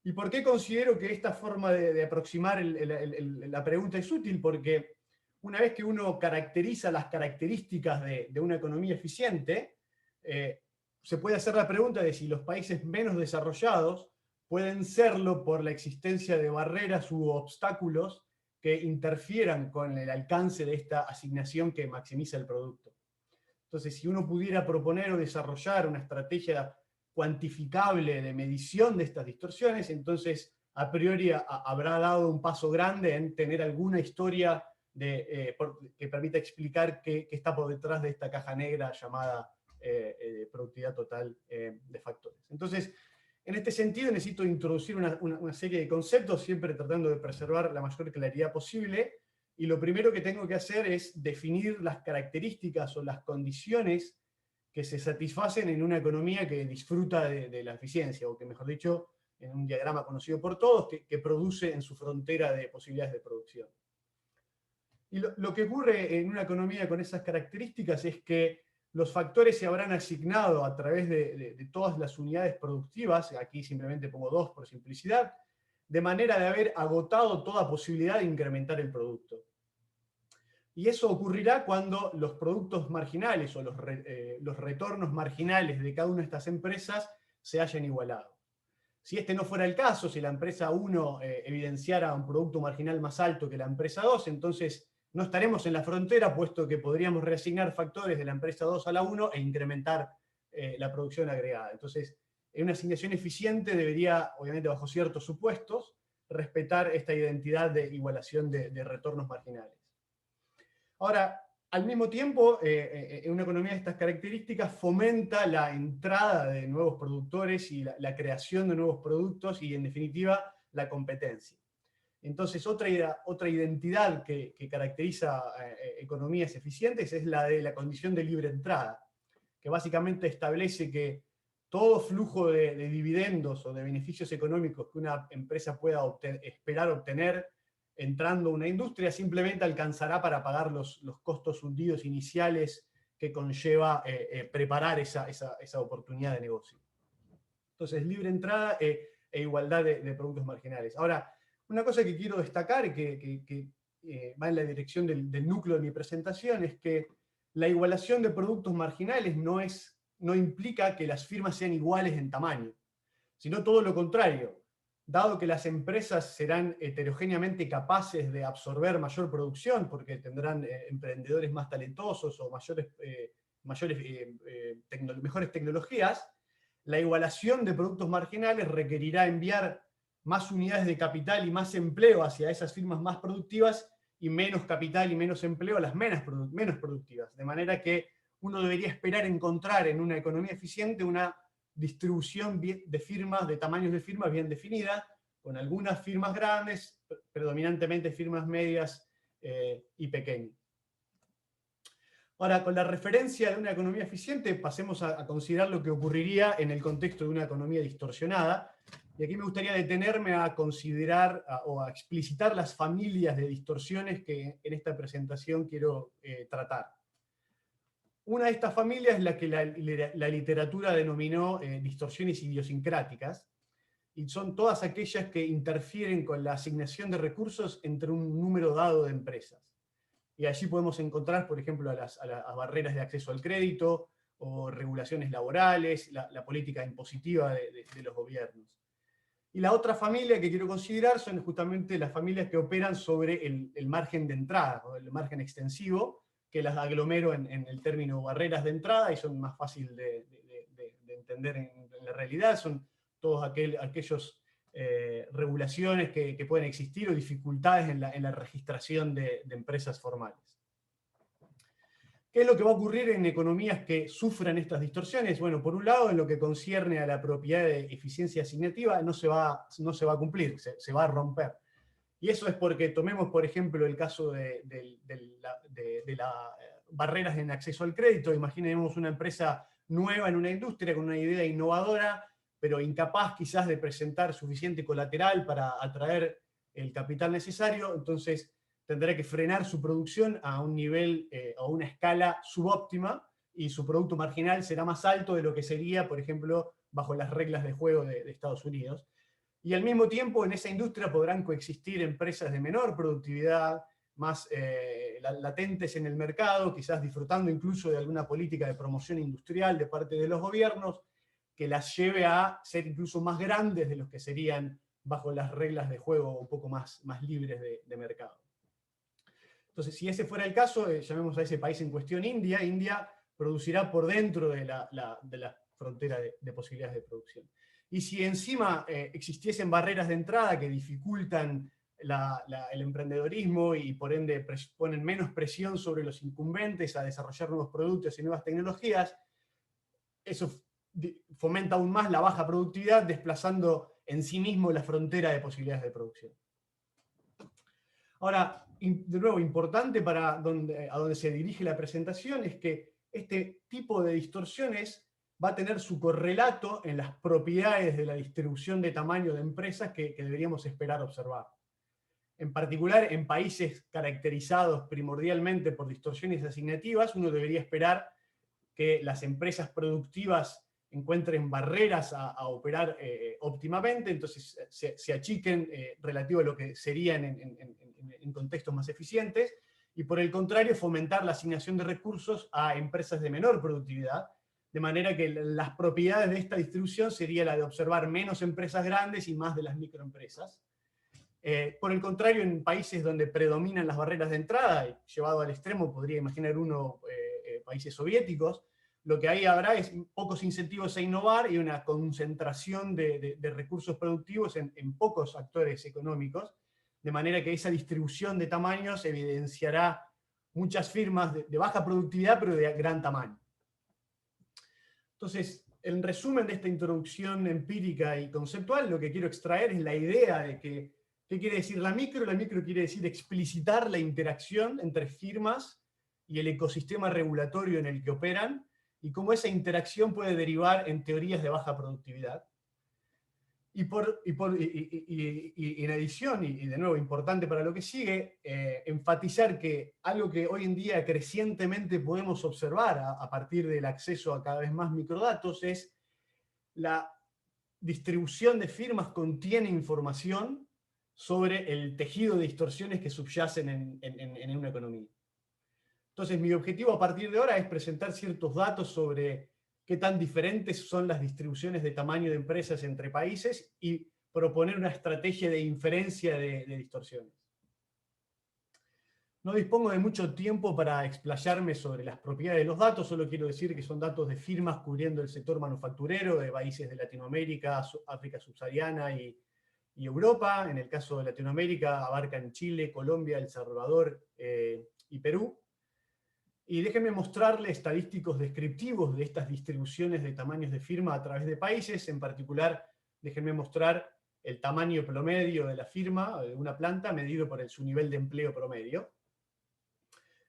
¿Y por qué considero que esta forma de aproximar la pregunta es útil? Porque una vez que uno caracteriza las características de una economía eficiente, se puede hacer la pregunta de si los países menos desarrollados pueden serlo por la existencia de barreras u obstáculos que interfieran con el alcance de esta asignación que maximiza el producto. Entonces, si uno pudiera proponer o desarrollar una estrategia cuantificable de medición de estas distorsiones, entonces a priori habrá dado un paso grande en tener alguna historia que permita explicar qué está por detrás de esta caja negra llamada productividad total de factores. Entonces, en este sentido necesito introducir una serie de conceptos, siempre tratando de preservar la mayor claridad posible, y lo primero que tengo que hacer es definir las características o las condiciones que se satisfacen en una economía que disfruta de la eficiencia, o que, mejor dicho, en un diagrama conocido por todos, que produce en su frontera de posibilidades de producción. Y lo que ocurre en una economía con esas características es que los factores se habrán asignado a través de todas las unidades productivas, aquí simplemente pongo 2 por simplicidad, de manera de haber agotado toda posibilidad de incrementar el producto. Y eso ocurrirá cuando los productos marginales o los retornos marginales de cada una de estas empresas se hayan igualado. Si este no fuera el caso, si la empresa 1 evidenciara un producto marginal más alto que la empresa 2, entonces no estaremos en la frontera, puesto que podríamos reasignar factores de la empresa 2 a la 1 e incrementar la producción agregada. Entonces, en una asignación eficiente debería, obviamente bajo ciertos supuestos, respetar esta identidad de igualación de retornos marginales. Ahora, al mismo tiempo, en una economía de estas características fomenta la entrada de nuevos productores y la creación de nuevos productos y, en definitiva, la competencia. Entonces, otra identidad que caracteriza economías eficientes es la de la condición de libre entrada, que básicamente establece que todo flujo de dividendos o de beneficios económicos que una empresa pueda esperar obtener entrando a una industria, simplemente alcanzará para pagar los costos hundidos iniciales que conlleva preparar esa oportunidad de negocio. Entonces, libre entrada e igualdad de productos marginales. Ahora, una cosa que quiero destacar, que va en la dirección del núcleo de mi presentación, es que la igualación de productos marginales no implica que las firmas sean iguales en tamaño, sino todo lo contrario. Dado que las empresas serán heterogéneamente capaces de absorber mayor producción, porque tendrán emprendedores más talentosos o mejores tecnologías, la igualación de productos marginales requerirá enviar más unidades de capital y más empleo hacia esas firmas más productivas y menos capital y menos empleo a las menos productivas. De manera que uno debería esperar encontrar en una economía eficiente una distribución de firmas, de tamaños de firmas bien definida, con algunas firmas grandes, predominantemente firmas medias y pequeñas. Ahora, con la referencia de una economía eficiente, pasemos a considerar lo que ocurriría en el contexto de una economía distorsionada. Y aquí me gustaría detenerme a considerar o a explicitar las familias de distorsiones que en esta presentación quiero tratar. Una de estas familias es la que la literatura denominó distorsiones idiosincráticas, y son todas aquellas que interfieren con la asignación de recursos entre un número dado de empresas. Y allí podemos encontrar, por ejemplo, a las barreras de acceso al crédito, o regulaciones laborales, la política impositiva de los gobiernos. Y la otra familia que quiero considerar son justamente las familias que operan sobre el margen de entrada, o el margen extensivo, que las aglomero en el término barreras de entrada y son más fáciles de entender en la realidad. Son todos aquellos regulaciones que pueden existir o dificultades en la registración de empresas formales. ¿Qué es lo que va a ocurrir en economías que sufran estas distorsiones? Bueno, por un lado, en lo que concierne a la propiedad de eficiencia asignativa, no se va a cumplir, se va a romper. Y eso es porque tomemos, por ejemplo, el caso de las barreras en acceso al crédito. Imaginemos una empresa nueva en una industria con una idea innovadora, pero incapaz quizás de presentar suficiente colateral para atraer el capital necesario, entonces tendrá que frenar su producción a un nivel o una escala subóptima, y su producto marginal será más alto de lo que sería, por ejemplo, bajo las reglas de juego de Estados Unidos. Y al mismo tiempo, en esa industria podrán coexistir empresas de menor productividad, más latentes en el mercado, quizás disfrutando incluso de alguna política de promoción industrial de parte de los gobiernos, que las lleve a ser incluso más grandes de los que serían bajo las reglas de juego un poco más libres de mercado. Entonces, si ese fuera el caso, llamemos a ese país en cuestión India. India producirá por dentro de la frontera de posibilidades de producción. Y si encima existiesen barreras de entrada que dificultan el emprendedorismo y por ende ponen menos presión sobre los incumbentes a desarrollar nuevos productos y nuevas tecnologías, eso fomenta aún más la baja productividad, desplazando en sí mismo la frontera de posibilidades de producción. Ahora, de nuevo, importante a donde se dirige la presentación es que este tipo de distorsiones va a tener su correlato en las propiedades de la distribución de tamaño de empresas que deberíamos esperar observar. En particular, en países caracterizados primordialmente por distorsiones asignativas, uno debería esperar que las empresas productivas encuentren barreras a operar óptimamente, entonces se achiquen relativo a lo que serían en contextos más eficientes, y por el contrario fomentar la asignación de recursos a empresas de menor productividad, de manera que las propiedades de esta distribución sería la de observar menos empresas grandes y más de las microempresas. Por el contrario, en países donde predominan las barreras de entrada, llevado al extremo podría imaginar uno países soviéticos, lo que ahí habrá es pocos incentivos a innovar y una concentración de recursos productivos en pocos actores económicos, de manera que esa distribución de tamaños evidenciará muchas firmas de baja productividad, pero de gran tamaño. Entonces, en resumen de esta introducción empírica y conceptual, lo que quiero extraer es la idea de que, ¿qué quiere decir la micro? La micro quiere decir explicitar la interacción entre firmas y el ecosistema regulatorio en el que operan, y cómo esa interacción puede derivar en teorías de baja productividad. Y en adición, y de nuevo importante para lo que sigue, enfatizar que algo que hoy en día crecientemente podemos observar a partir del acceso a cada vez más microdatos es la distribución de firmas contiene información sobre el tejido de distorsiones que subyacen en una economía. Entonces, mi objetivo a partir de ahora es presentar ciertos datos sobre qué tan diferentes son las distribuciones de tamaño de empresas entre países y proponer una estrategia de inferencia de distorsiones. No dispongo de mucho tiempo para explayarme sobre las propiedades de los datos, solo quiero decir que son datos de firmas cubriendo el sector manufacturero de países de Latinoamérica, África subsahariana y Europa. En el caso de Latinoamérica abarcan Chile, Colombia, El Salvador y Perú. Y déjenme mostrarles estadísticos descriptivos de estas distribuciones de tamaños de firma a través de países. En particular, déjenme mostrar el tamaño promedio de la firma de una planta medido por su nivel de empleo promedio.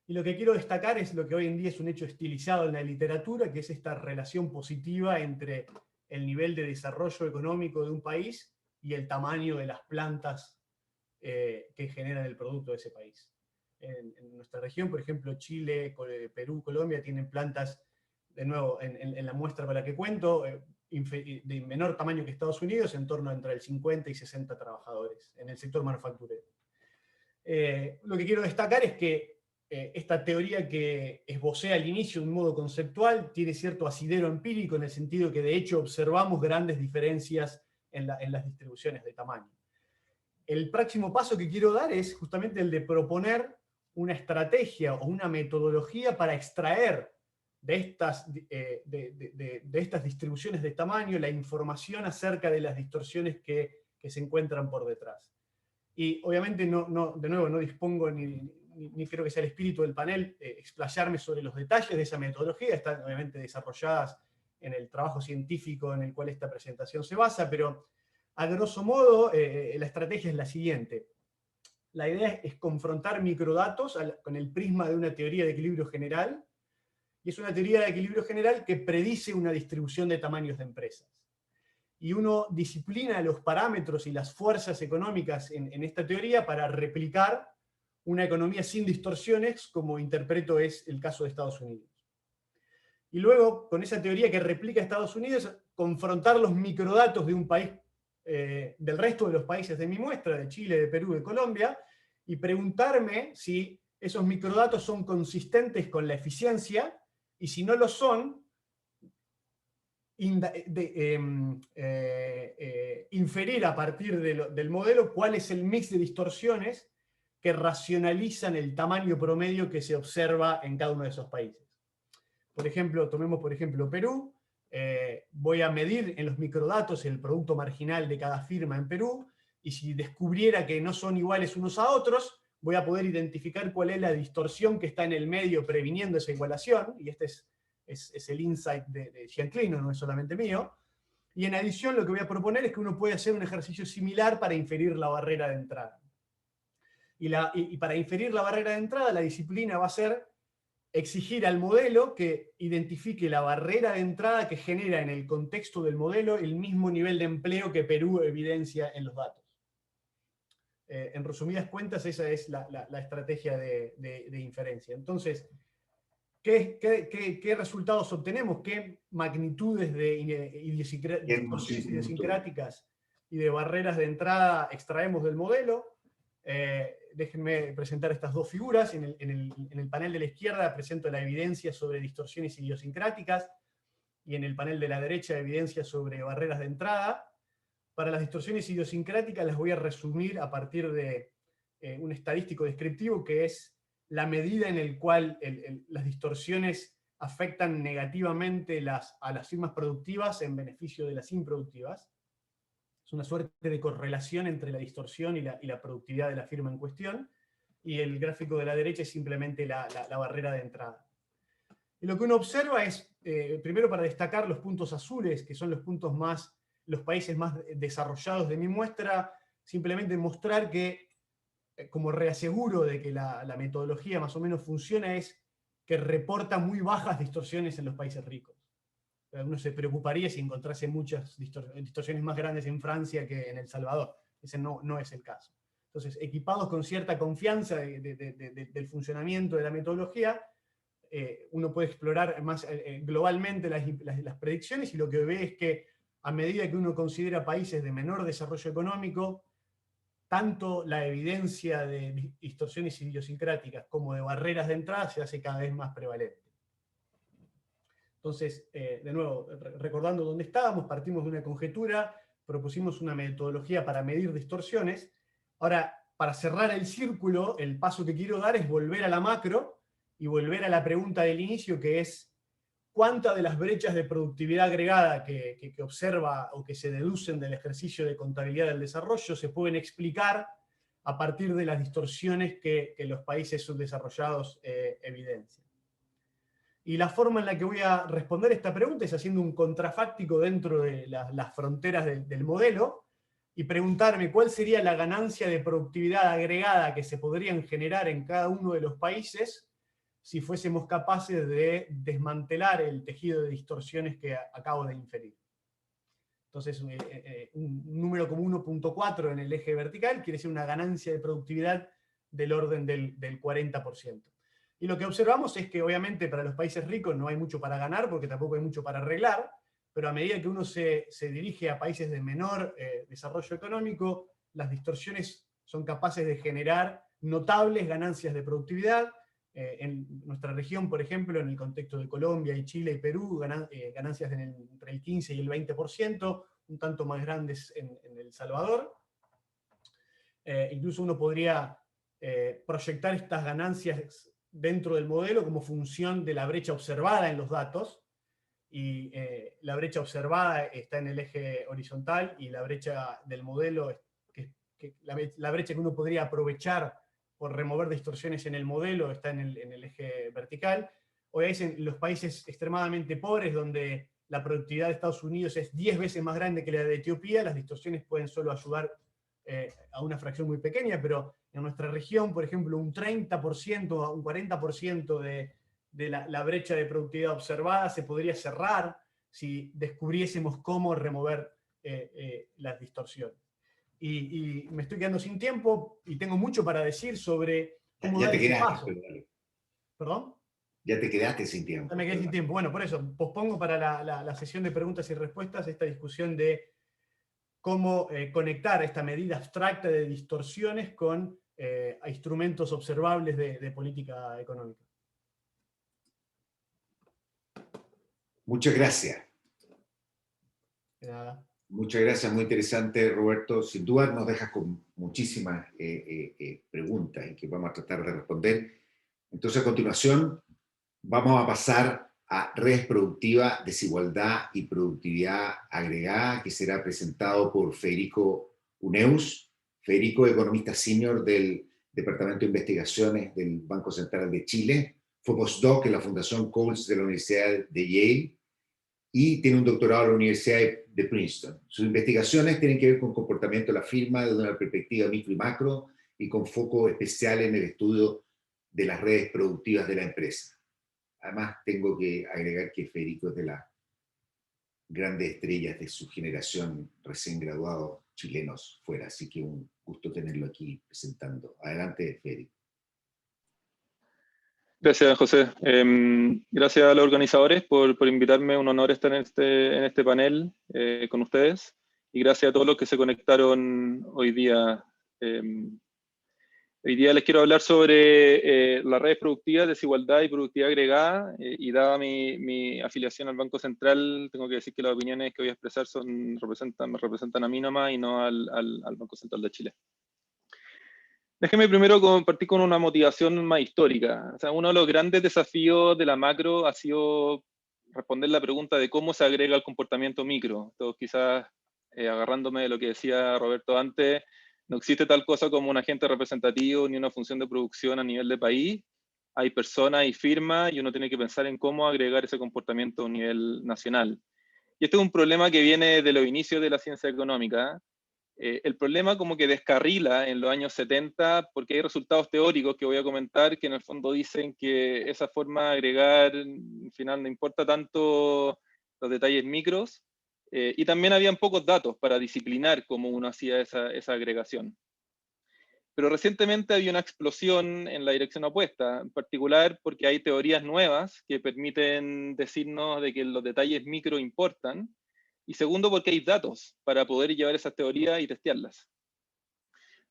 Y lo que quiero destacar es lo que hoy en día es un hecho estilizado en la literatura, que es esta relación positiva entre el nivel de desarrollo económico de un país y el tamaño de las plantas que generan el producto de ese país. En nuestra región, por ejemplo, Chile, Perú, Colombia, tienen plantas, de nuevo, en la muestra con la que cuento, de menor tamaño que Estados Unidos, en torno entre el 50 y 60 trabajadores en el sector manufacturero. Lo que quiero destacar es que esta teoría que esbocé al inicio de un modo conceptual tiene cierto asidero empírico en el sentido que de hecho observamos grandes diferencias en las distribuciones de tamaño. El próximo paso que quiero dar es justamente el de proponer una estrategia o una metodología para extraer de estas distribuciones de tamaño la información acerca de las distorsiones que se encuentran por detrás. Y obviamente de nuevo no dispongo ni creo que sea el espíritu del panel explayarme sobre los detalles de esa metodología, están obviamente desarrolladas en el trabajo científico en el cual esta presentación se basa, pero a grosso modo la estrategia es la siguiente. La idea es confrontar microdatos con el prisma de una teoría de equilibrio general, y es una teoría de equilibrio general que predice una distribución de tamaños de empresas. Y uno disciplina los parámetros y las fuerzas económicas en esta teoría para replicar una economía sin distorsiones, como interpreto es el caso de Estados Unidos. Y luego, con esa teoría que replica Estados Unidos, confrontar los microdatos de un país, del resto de los países de mi muestra, de Chile, de Perú, de Colombia, y preguntarme si esos microdatos son consistentes con la eficiencia, y si no lo son, inferir a partir del modelo cuál es el mix de distorsiones que racionalizan el tamaño promedio que se observa en cada uno de esos países. Por ejemplo, tomemos por ejemplo Perú, voy a medir en los microdatos el producto marginal de cada firma en Perú, y si descubriera que no son iguales unos a otros, voy a poder identificar cuál es la distorsión que está en el medio previniendo esa igualación, y este es el insight de Gianclino, no es solamente mío. Y en adición lo que voy a proponer es que uno puede hacer un ejercicio similar para inferir la barrera de entrada. Y para inferir la barrera de entrada, la disciplina va a ser exigir al modelo que identifique la barrera de entrada que genera en el contexto del modelo el mismo nivel de empleo que Perú evidencia en los datos. En resumidas cuentas, esa es la estrategia de inferencia. Entonces, ¿qué resultados obtenemos? ¿Qué magnitudes de idiosincráticas y de barreras de entrada extraemos del modelo? Déjenme presentar estas dos figuras. En el panel de la izquierda presento la evidencia sobre distorsiones idiosincráticas, y en el panel de la derecha evidencia sobre barreras de entrada. Para las distorsiones idiosincráticas las voy a resumir a partir de un estadístico descriptivo que es la medida en la cual las distorsiones afectan negativamente a las firmas productivas en beneficio de las improductivas. Es una suerte de correlación entre la distorsión y la productividad de la firma en cuestión, y el gráfico de la derecha es simplemente la barrera de entrada. Y lo que uno observa es, primero para destacar los puntos azules, que son los países más desarrollados de mi muestra, simplemente mostrar que, como reaseguro de que la metodología más o menos funciona, es que reporta muy bajas distorsiones en los países ricos. Uno se preocuparía si encontrase muchas distorsiones más grandes en Francia que en El Salvador. Ese no es el caso. Entonces, equipados con cierta confianza del funcionamiento de la metodología, uno puede explorar más globalmente las predicciones, y lo que ve es que a medida que uno considera países de menor desarrollo económico, tanto la evidencia de distorsiones idiosincráticas como de barreras de entrada se hace cada vez más prevalente. Entonces, de nuevo, recordando dónde estábamos, partimos de una conjetura, propusimos una metodología para medir distorsiones. Ahora, para cerrar el círculo, el paso que quiero dar es volver a la macro y volver a la pregunta del inicio, que es ¿cuántas de las brechas de productividad agregada que observa o que se deducen del ejercicio de contabilidad del desarrollo se pueden explicar a partir de las distorsiones que los países subdesarrollados evidencian? Y la forma en la que voy a responder esta pregunta es haciendo un contrafáctico dentro de las fronteras del modelo, y preguntarme cuál sería la ganancia de productividad agregada que se podrían generar en cada uno de los países si fuésemos capaces de desmantelar el tejido de distorsiones que acabo de inferir. Entonces, un número como 1.4 en el eje vertical quiere decir una ganancia de productividad del orden del 40%. Y lo que observamos es que obviamente para los países ricos no hay mucho para ganar, porque tampoco hay mucho para arreglar, pero a medida que uno se dirige a países de menor desarrollo económico, las distorsiones son capaces de generar notables ganancias de productividad. En nuestra región, por ejemplo, en el contexto de Colombia y Chile y Perú, ganancias entre el 15 y el 20%, un tanto más grandes en El Salvador. Incluso uno podría proyectar estas ganancias dentro del modelo como función de la brecha observada en los datos, y la brecha observada está en el eje horizontal, y la brecha del modelo, la brecha que uno podría aprovechar por remover distorsiones en el modelo, está en el eje vertical. O es en los países extremadamente pobres, donde la productividad de Estados Unidos es 10 veces más grande que la de Etiopía, las distorsiones pueden solo ayudar a una fracción muy pequeña, pero en nuestra región, por ejemplo, un 30%, un 40% de la brecha de productividad observada se podría cerrar si descubriésemos cómo remover las distorsiones. Y me estoy quedando sin tiempo, y tengo mucho para decir sobre cómo dar ese paso. ¿Perdón? Ya te quedaste sin tiempo. Ya me quedé sin tiempo. Bueno, por eso, pospongo para la sesión de preguntas y respuestas esta discusión de cómo conectar esta medida abstracta de distorsiones con instrumentos observables de política económica. Muchas gracias. De nada. Muchas gracias, muy interesante, Roberto. Sin duda nos dejas con muchísimas preguntas y que vamos a tratar de responder. Entonces, a continuación, vamos a pasar a redes productivas, desigualdad y productividad agregada, que será presentado por Federico Uneus. Federico, economista senior del Departamento de Investigaciones del Banco Central de Chile, fue postdoc en la Fundación Coles de la Universidad de Yale y tiene un doctorado en la Universidad de Princeton. Sus investigaciones tienen que ver con comportamiento de la firma desde una perspectiva micro y macro, y con foco especial en el estudio de las redes productivas de la empresa. Además, tengo que agregar que Federico es de las grandes estrellas de su generación, recién graduados chilenos fuera, así que un gusto tenerlo aquí presentando. Adelante, Federico. Gracias, José. Gracias a los organizadores por invitarme. Un honor estar en este panel con ustedes. Y gracias a todos los que se conectaron hoy día. Hoy día les quiero hablar sobre las redes productivas, desigualdad y productividad agregada. Y dada mi afiliación al Banco Central, tengo que decir que las opiniones que voy a expresar me representan a mí nomás y no al Banco Central de Chile. Déjeme primero compartir con una motivación más histórica. O sea, uno de los grandes desafíos de la macro ha sido responder la pregunta de cómo se agrega el comportamiento micro. Todos quizás, agarrándome de lo que decía Roberto antes, no existe tal cosa como un agente representativo ni una función de producción a nivel de país. Hay personas y firmas, y uno tiene que pensar en cómo agregar ese comportamiento a nivel nacional. Y este es un problema que viene de los inicios de la ciencia económica. El problema como que descarrila en los años 70, porque hay resultados teóricos que voy a comentar que en el fondo dicen que esa forma de agregar, al final no importa tanto los detalles micros, y también habían pocos datos para disciplinar cómo uno hacía esa agregación. Pero recientemente había una explosión en la dirección opuesta, en particular porque hay teorías nuevas que permiten decirnos de que los detalles micro importan, y segundo porque hay datos para poder llevar esas teorías y testearlas.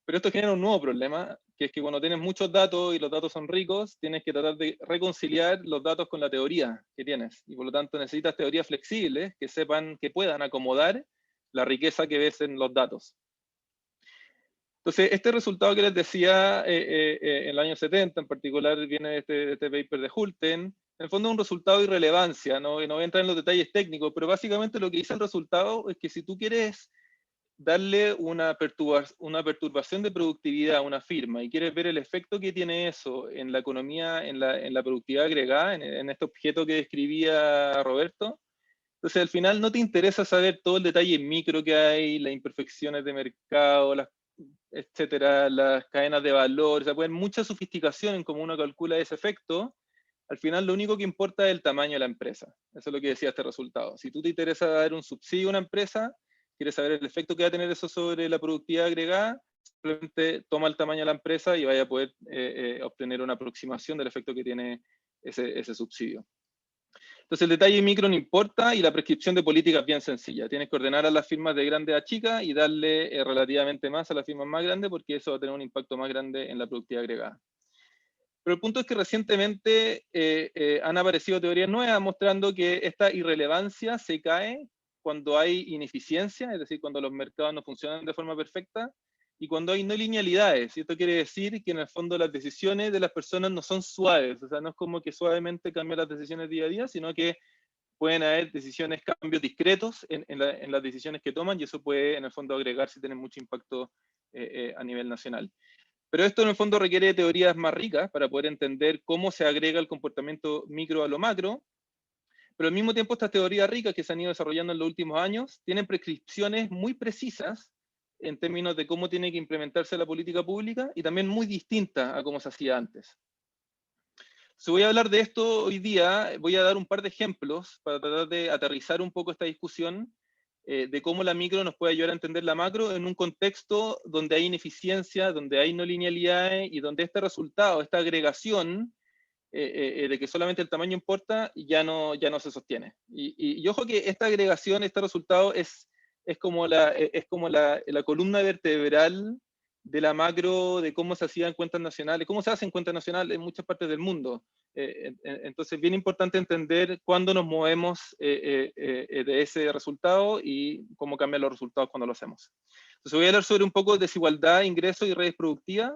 Pero esto genera un nuevo problema, que es que cuando tienes muchos datos y los datos son ricos, tienes que tratar de reconciliar los datos con la teoría que tienes, y por lo tanto necesitas teorías flexibles que puedan acomodar la riqueza que ves en los datos. Entonces, este resultado que les decía en el año 70, en particular, viene de este paper de Hulten. En el fondo es un resultado de irrelevancia, ¿no? Y no voy a entrar en los detalles técnicos, pero básicamente lo que dice el resultado es que si tú quieres darle una perturbación de productividad a una firma y quieres ver el efecto que tiene eso en la economía, en la productividad agregada, en este objeto que describía Roberto, entonces al final no te interesa saber todo el detalle micro que hay, las imperfecciones de mercado, etcétera, las cadenas de valor, o sea, pueden mucha sofisticación en cómo uno calcula ese efecto. Al final lo único que importa es el tamaño de la empresa. Eso es lo que decía este resultado. Si tú te interesa dar un subsidio a una empresa, quieres saber el efecto que va a tener eso sobre la productividad agregada, simplemente toma el tamaño de la empresa y vaya a poder obtener una aproximación del efecto que tiene ese subsidio. Entonces el detalle micro no importa y la prescripción de política es bien sencilla. Tienes que ordenar a las firmas de grande a chica y darle relativamente más a las firmas más grandes porque eso va a tener un impacto más grande en la productividad agregada. Pero el punto es que recientemente han aparecido teorías nuevas mostrando que esta irrelevancia se cae cuando hay ineficiencia, es decir, cuando los mercados no funcionan de forma perfecta, y cuando hay no linealidades. Y esto quiere decir que en el fondo las decisiones de las personas no son suaves, o sea, no es como que suavemente cambian las decisiones día a día, sino que pueden haber cambios discretos en las decisiones que toman, y eso puede en el fondo agregarse y tener mucho impacto a nivel nacional. Pero esto en el fondo requiere teorías más ricas para poder entender cómo se agrega el comportamiento micro a lo macro, pero al mismo tiempo estas teorías ricas que se han ido desarrollando en los últimos años tienen prescripciones muy precisas en términos de cómo tiene que implementarse la política pública y también muy distinta a cómo se hacía antes. Si voy a hablar de esto hoy día, voy a dar un par de ejemplos para tratar de aterrizar un poco esta discusión de cómo la micro nos puede ayudar a entender la macro en un contexto donde hay ineficiencia, donde hay no linealidades y donde este resultado, esta agregación de que solamente el tamaño importa, ya no se sostiene. Y ojo que esta agregación, este resultado es como la columna vertebral de la macro, de cómo se hacían cuentas nacionales, cómo se hacen cuentas nacionales en muchas partes del mundo. Entonces es bien importante entender cuándo nos movemos de ese resultado y cómo cambian los resultados cuando lo hacemos. Entonces voy a hablar sobre un poco de desigualdad, ingresos y redes productivas,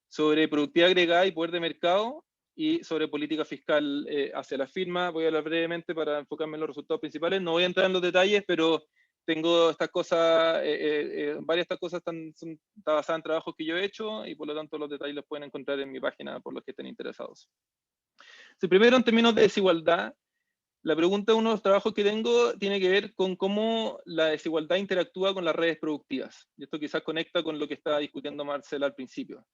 sobre productividad agregada y poder de mercado, y sobre política fiscal hacia la firma. Voy a hablar brevemente para enfocarme en los resultados principales. No voy a entrar en los detalles, pero tengo estas cosas, varias de estas cosas están basadas en trabajos que yo he hecho, y por lo tanto los detalles los pueden encontrar en mi página por los que estén interesados. Si primero, en términos de desigualdad, la pregunta de uno de los trabajos que tengo tiene que ver con cómo la desigualdad interactúa con las redes productivas. Y esto quizás conecta con lo que estaba discutiendo Marcela al principio.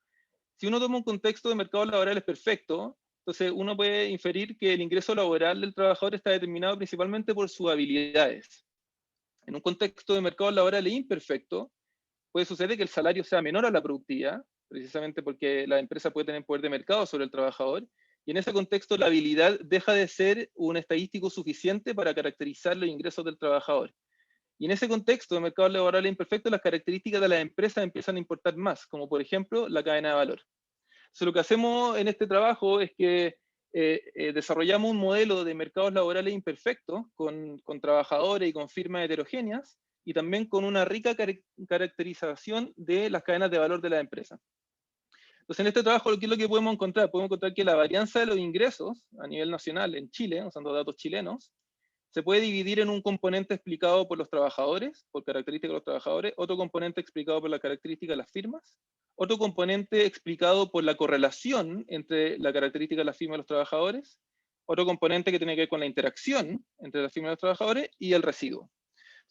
Si uno toma un contexto de mercados laborales perfecto, entonces uno puede inferir que el ingreso laboral del trabajador está determinado principalmente por sus habilidades. En un contexto de mercados laborales imperfecto, puede suceder que el salario sea menor a la productividad, precisamente porque la empresa puede tener poder de mercado sobre el trabajador, y en ese contexto la habilidad deja de ser un estadístico suficiente para caracterizar los ingresos del trabajador. Y en ese contexto de mercados laborales imperfectos, las características de las empresas empiezan a importar más, como por ejemplo la cadena de valor. Entonces, lo que hacemos en este trabajo es que desarrollamos un modelo de mercados laborales imperfectos con trabajadores y con firmas heterogéneas, y también con una rica caracterización de las cadenas de valor de la empresa. Entonces, en este trabajo, ¿qué es lo que podemos encontrar? Podemos encontrar que la varianza de los ingresos a nivel nacional en Chile, usando datos chilenos, se puede dividir en un componente explicado por los trabajadores, por características de los trabajadores, otro componente explicado por la característica de las firmas, otro componente explicado por la correlación entre la característica de la firma y los trabajadores, otro componente que tiene que ver con la interacción entre la firma y los trabajadores, y el residuo.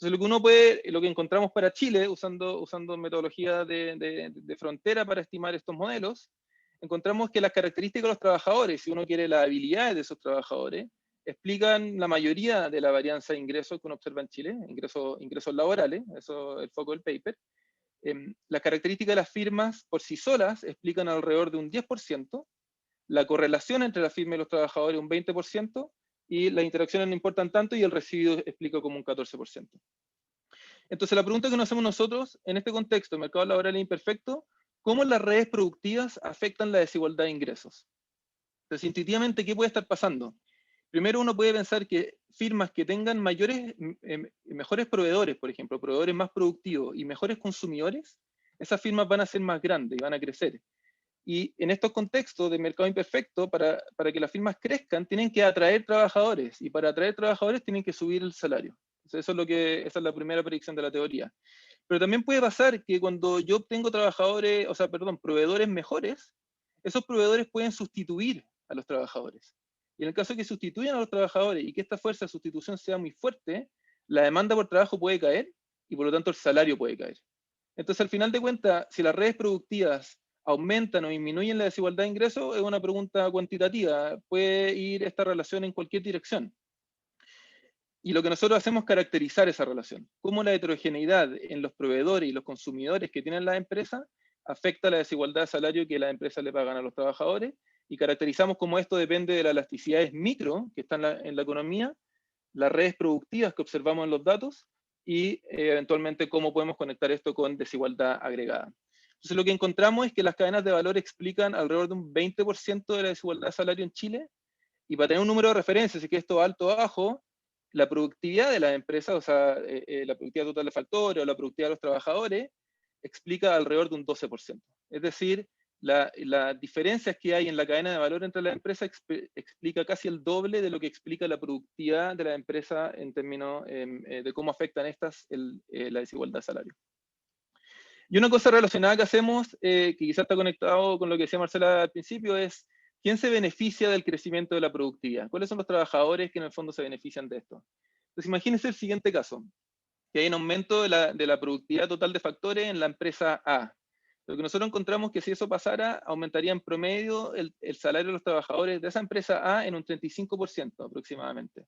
Entonces lo que encontramos para Chile, usando metodología de frontera para estimar estos modelos, encontramos que las características de los trabajadores, si uno quiere las habilidades de esos trabajadores, explican la mayoría de la varianza de ingresos que uno observa en Chile, ingresos laborales, eso es el foco del paper. Las características de las firmas por sí solas explican alrededor de un 10%, la correlación entre la firma y los trabajadores un 20%, y las interacciones no importan tanto, y el residuo explica como un 14%. Entonces la pregunta que nos hacemos nosotros, en este contexto, mercado laboral imperfecto, ¿cómo las redes productivas afectan la desigualdad de ingresos? Entonces, intuitivamente, ¿qué puede estar pasando? Primero, uno puede pensar que firmas que tengan mejores proveedores, por ejemplo, proveedores más productivos y mejores consumidores, esas firmas van a ser más grandes y van a crecer. Y en estos contextos de mercado imperfecto, para que las firmas crezcan, tienen que atraer trabajadores, y para atraer trabajadores tienen que subir el salario. Entonces, esa es la primera predicción de la teoría. Pero también puede pasar que cuando yo obtengo proveedores mejores, esos proveedores pueden sustituir a los trabajadores. Y en el caso de que sustituyan a los trabajadores y que esta fuerza de sustitución sea muy fuerte, la demanda por trabajo puede caer y por lo tanto el salario puede caer. Entonces, al final de cuentas, si las redes productivas aumentan o disminuyen la desigualdad de ingresos, es una pregunta cuantitativa. Puede ir esta relación en cualquier dirección. Y lo que nosotros hacemos es caracterizar esa relación. Cómo la heterogeneidad en los proveedores y los consumidores que tienen las empresas afecta la desigualdad de salario que las empresas le pagan a los trabajadores, y caracterizamos cómo esto depende de las elasticidades micro que están en la economía, las redes productivas que observamos en los datos, y eventualmente cómo podemos conectar esto con desigualdad agregada. Entonces lo que encontramos es que las cadenas de valor explican alrededor de un 20% de la desigualdad de salario en Chile, y para tener un número de referencia, si que esto alto o bajo, la productividad de las empresas, o sea, la productividad total de factores o la productividad de los trabajadores, explica alrededor de un 12%. Es decir, las diferencias que hay en la cadena de valor entre las empresas explica casi el doble de lo que explica la productividad de la empresa en términos de cómo afectan estas la desigualdad de salario. Y una cosa relacionada que hacemos, que quizás está conectado con lo que decía Marcela al principio, es ¿quién se beneficia del crecimiento de la productividad? ¿Cuáles son los trabajadores que en el fondo se benefician de esto? Entonces imagínense el siguiente caso, que hay un aumento de la productividad total de factores en la empresa A. Lo que nosotros encontramos es que si eso pasara, aumentaría en promedio el salario de los trabajadores de esa empresa A en un 35% aproximadamente.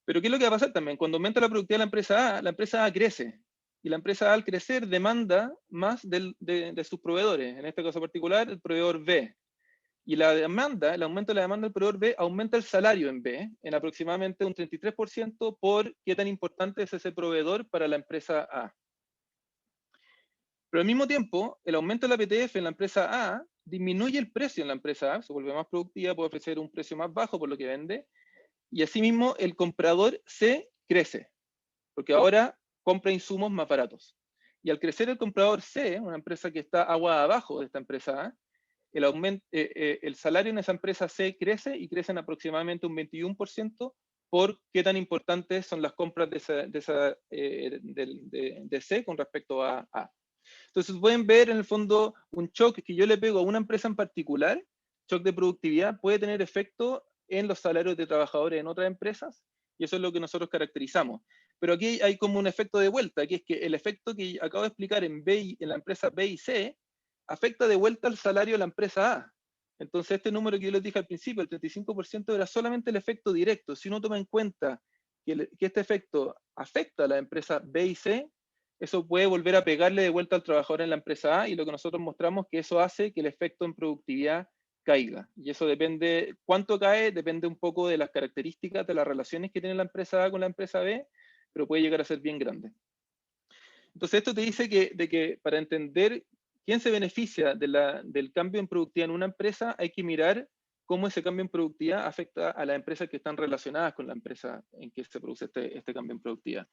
Pero ¿qué es lo que va a pasar también? Cuando aumenta la productividad de la empresa A crece. Y la empresa A, al crecer, demanda más de sus proveedores. En este caso particular, el proveedor B. Y el aumento de la demanda del proveedor B aumenta el salario en B en aproximadamente un 33% por qué tan importante es ese proveedor para la empresa A. Pero al mismo tiempo, el aumento de la PTF en la empresa A disminuye el precio en la empresa A, se vuelve más productiva, puede ofrecer un precio más bajo por lo que vende, y asimismo el comprador C crece, porque ahora compra insumos más baratos. Y al crecer el comprador C, una empresa que está agua abajo de esta empresa A, el salario en esa empresa C crece, y crece en aproximadamente un 21% por qué tan importantes son las compras de C con respecto a A. Entonces pueden ver en el fondo un shock que yo le pego a una empresa en particular, shock de productividad, puede tener efecto en los salarios de trabajadores en otras empresas, y eso es lo que nosotros caracterizamos. Pero aquí hay como un efecto de vuelta, que es que el efecto que acabo de explicar en la empresa B y C, afecta de vuelta al salario de la empresa A. Entonces este número que yo les dije al principio, el 35%, era solamente el efecto directo. Si uno toma en cuenta que este efecto afecta a la empresa B y C, eso puede volver a pegarle de vuelta al trabajador en la empresa A, y lo que nosotros mostramos que eso hace que el efecto en productividad caiga. Y eso depende, cuánto cae, depende un poco de las características de las relaciones que tiene la empresa A con la empresa B, pero puede llegar a ser bien grande. Entonces esto te dice que para entender quién se beneficia del cambio en productividad en una empresa, hay que mirar cómo ese cambio en productividad afecta a las empresas que están relacionadas con la empresa en que se produce este cambio en productividad.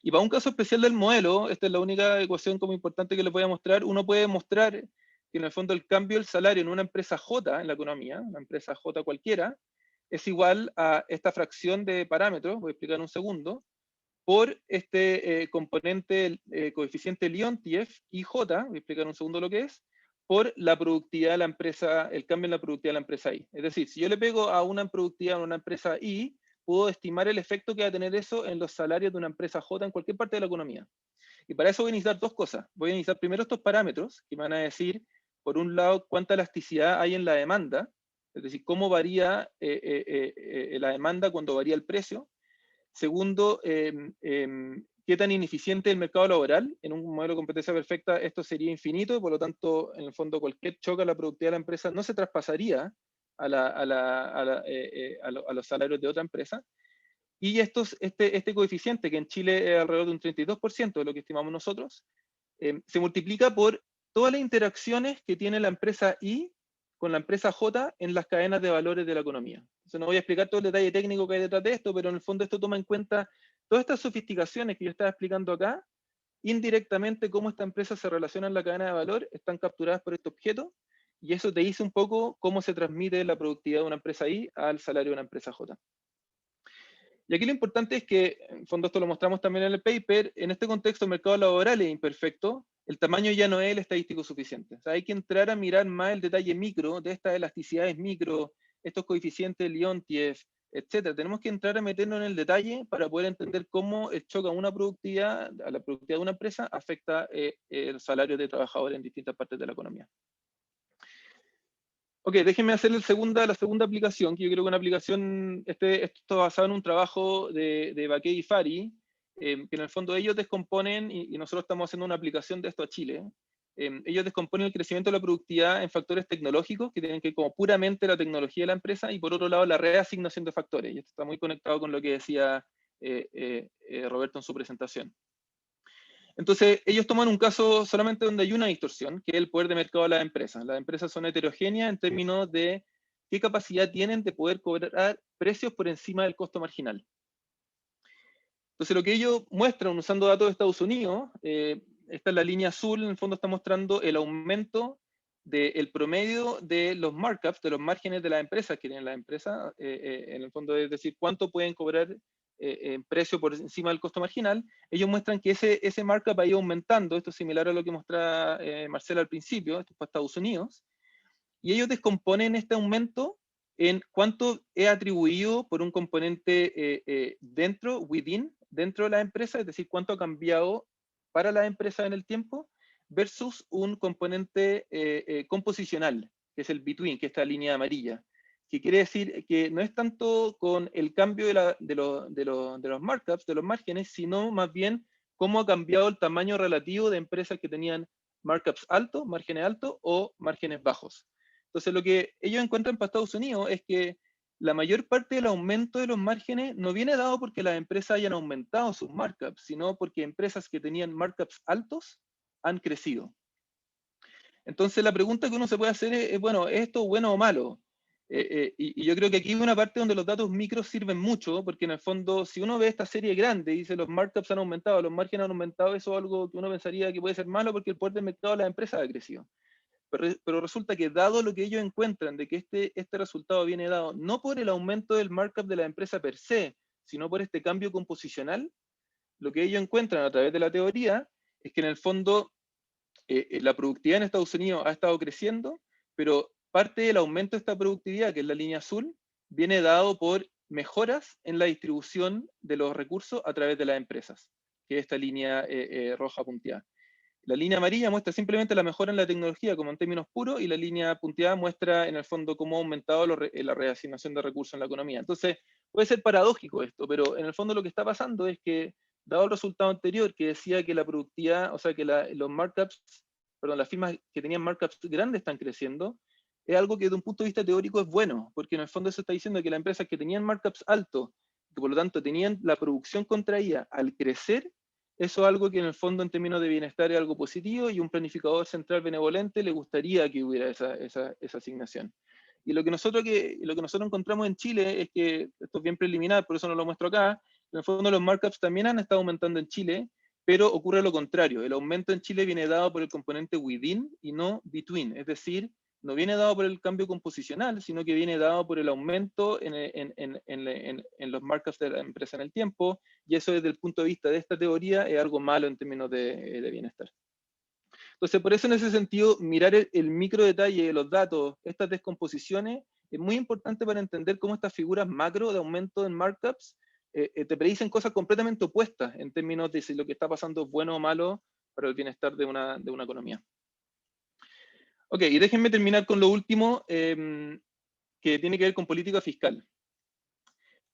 Y para un caso especial del modelo, esta es la única ecuación como importante que les voy a mostrar, uno puede mostrar que en el fondo el cambio del salario en una empresa J en la economía, una empresa J cualquiera, es igual a esta fracción de parámetros, voy a explicar en un segundo, por este componente, coeficiente Leontief, IJ, voy a explicar en un segundo lo que es, por la productividad de la empresa, el cambio en la productividad de la empresa I. Es decir, si yo le pego a una productividad a una empresa I, puedo estimar el efecto que va a tener eso en los salarios de una empresa J en cualquier parte de la economía. Y para eso voy a necesitar dos cosas. Voy a necesitar primero estos parámetros, que me van a decir, por un lado, cuánta elasticidad hay en la demanda, es decir, cómo varía la demanda cuando varía el precio. Segundo, qué tan ineficiente es el mercado laboral. En un modelo de competencia perfecta esto sería infinito, y por lo tanto, en el fondo, cualquier choque a la productividad de la empresa no se traspasaría a los salarios de otra empresa. Y este coeficiente, que en Chile es alrededor de un 32% de lo que estimamos nosotros, se multiplica por todas las interacciones que tiene la empresa I con la empresa J en las cadenas de valores de la economía. Entonces no voy a explicar todo el detalle técnico que hay detrás de esto, pero en el fondo esto toma en cuenta todas estas sofisticaciones que yo estaba explicando acá, indirectamente cómo esta empresa se relaciona en la cadena de valor, están capturadas por este objeto, y eso te dice un poco cómo se transmite la productividad de una empresa I al salario de una empresa J. Y aquí lo importante es que, en el fondo esto lo mostramos también en el paper, en este contexto el mercado laboral es imperfecto, el tamaño ya no es el estadístico suficiente. O sea, hay que entrar a mirar más el detalle micro de estas elasticidades micro, estos coeficientes Leontief, etc. Tenemos que entrar a meternos en el detalle para poder entender cómo el choque a la productividad de una empresa afecta el salario de trabajadores en distintas partes de la economía. Ok, déjenme hacer la segunda aplicación, que yo creo que una aplicación, esto está basado en un trabajo de Baquet y Fari, que en el fondo ellos descomponen, y nosotros estamos haciendo una aplicación de esto a Chile, ellos descomponen el crecimiento de la productividad en factores tecnológicos, que tienen que ver como puramente la tecnología de la empresa, y por otro lado la reasignación de factores, y esto está muy conectado con lo que decía Roberto en su presentación. Entonces, ellos toman un caso solamente donde hay una distorsión, que es el poder de mercado de las empresas. Las empresas son heterogéneas en términos de qué capacidad tienen de poder cobrar precios por encima del costo marginal. Entonces, lo que ellos muestran usando datos de Estados Unidos, esta es la línea azul, en el fondo está mostrando el aumento del promedio de los markups, de los márgenes de las empresas que tienen las empresas, en el fondo es decir, cuánto pueden cobrar precio por encima del costo marginal. Ellos muestran que ese markup ha ido aumentando, esto es similar a lo que mostraba Marcela al principio, esto es para Estados Unidos, y ellos descomponen este aumento en cuánto es atribuido por un componente dentro de la empresa, es decir, cuánto ha cambiado para la empresa en el tiempo, versus un componente composicional, que es el between, que es esta línea amarilla, que quiere decir que no es tanto con el cambio de los markups, de los márgenes, sino más bien cómo ha cambiado el tamaño relativo de empresas que tenían markups altos, márgenes altos o márgenes bajos. Entonces lo que ellos encuentran para Estados Unidos es que la mayor parte del aumento de los márgenes no viene dado porque las empresas hayan aumentado sus markups, sino porque empresas que tenían markups altos han crecido. Entonces la pregunta que uno se puede hacer es bueno, ¿es esto bueno o malo? Y yo creo que aquí hay una parte donde los datos micros sirven mucho, porque en el fondo, si uno ve esta serie grande y dice los markups han aumentado, los márgenes han aumentado, eso es algo que uno pensaría que puede ser malo porque el poder del mercado de las empresas ha crecido. Pero resulta que dado lo que ellos encuentran de que este resultado viene dado no por el aumento del markup de la empresa per se, sino por este cambio composicional, lo que ellos encuentran a través de la teoría es que en el fondo la productividad en Estados Unidos ha estado creciendo, pero parte del aumento de esta productividad, que es la línea azul, viene dado por mejoras en la distribución de los recursos a través de las empresas, que es esta línea roja punteada. La línea amarilla muestra simplemente la mejora en la tecnología como en términos puros, y la línea punteada muestra en el fondo cómo ha aumentado la reasignación de recursos en la economía. Entonces, puede ser paradójico esto, pero en el fondo lo que está pasando es que, dado el resultado anterior que decía que la productividad, o sea que los markups, perdón, las firmas que tenían markups grandes están creciendo, es algo que desde un punto de vista teórico es bueno, porque en el fondo eso está diciendo que las empresas que tenían markups altos, que por lo tanto tenían la producción contraída al crecer, eso es algo que en el fondo en términos de bienestar es algo positivo, y un planificador central benevolente le gustaría que hubiera esa asignación. Y lo que nosotros encontramos en Chile es que, esto es bien preliminar, por eso no lo muestro acá, en el fondo los markups también han estado aumentando en Chile, pero ocurre lo contrario. El aumento en Chile viene dado por el componente within y no between, es decir, no viene dado por el cambio composicional, sino que viene dado por el aumento en los markups de la empresa en el tiempo, y eso desde el punto de vista de esta teoría es algo malo en términos de bienestar. Entonces, por eso en ese sentido, mirar el micro detalle de los datos, estas descomposiciones, es muy importante para entender cómo estas figuras macro de aumento en markups te predicen cosas completamente opuestas en términos de si lo que está pasando es bueno o malo para el bienestar de una economía. Ok, y déjenme terminar con lo último. que tiene que ver con política fiscal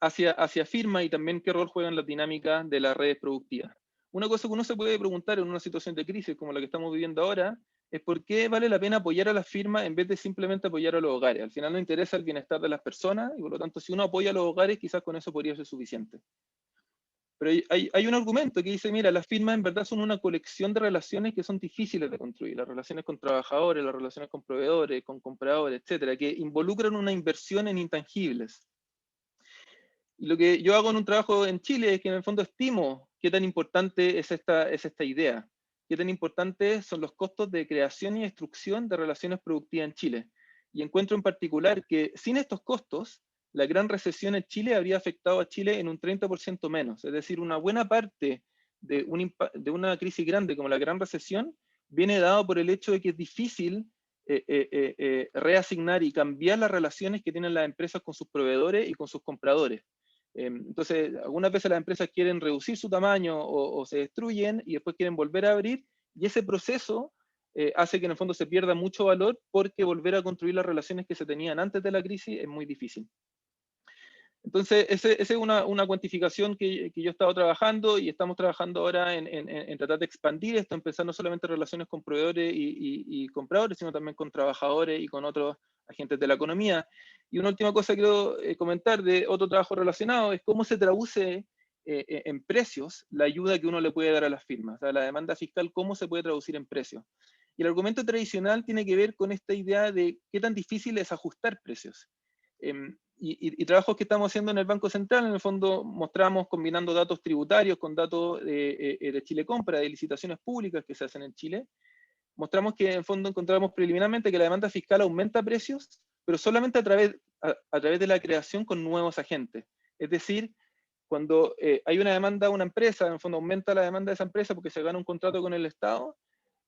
hacia firma y también qué rol juegan las dinámicas de las redes productivas. Una cosa que uno se puede preguntar en una situación de crisis como la que estamos viviendo ahora es por qué vale la pena apoyar a las firmas en vez de simplemente apoyar a los hogares. Al final nos interesa el bienestar de las personas y por lo tanto si uno apoya a los hogares quizás con eso podría ser suficiente. Pero hay un argumento que dice, mira, las firmas en verdad son una colección de relaciones que son difíciles de construir. Las relaciones con trabajadores, las relaciones con proveedores, con compradores, etcétera, que involucran una inversión en intangibles. Y lo que yo hago en un trabajo en Chile es que en el fondo estimo qué tan importante es esta idea. Qué tan importantes son los costos de creación y destrucción de relaciones productivas en Chile. Y encuentro en particular que sin estos costos, la gran recesión en Chile habría afectado a Chile en un 30% menos. Es decir, una buena parte de una crisis grande como la gran recesión viene dado por el hecho de que es difícil reasignar y cambiar las relaciones que tienen las empresas con sus proveedores y con sus compradores. Entonces, algunas veces las empresas quieren reducir su tamaño o se destruyen y después quieren volver a abrir, y ese proceso hace que en el fondo se pierda mucho valor porque volver a construir las relaciones que se tenían antes de la crisis es muy difícil. Entonces, esa es una cuantificación que yo he estado trabajando y estamos trabajando ahora en tratar de expandir esto, empezar no solamente relaciones con proveedores y compradores, sino también con trabajadores y con otros agentes de la economía. Y una última cosa que quiero comentar de otro trabajo relacionado es cómo se traduce en precios la ayuda que uno le puede dar a las firmas. O sea, la demanda fiscal, cómo se puede traducir en precios. Y el argumento tradicional tiene que ver con esta idea de qué tan difícil es ajustar precios. Y trabajos que estamos haciendo en el Banco Central, en el fondo mostramos combinando datos tributarios con datos de Chile Compra, de licitaciones públicas que se hacen en Chile, mostramos que en el fondo encontramos preliminarmente que la demanda fiscal aumenta precios, pero solamente a través de la creación con nuevos agentes. Es decir, cuando hay una demanda a una empresa, en el fondo aumenta la demanda de esa empresa porque se gana un contrato con el Estado,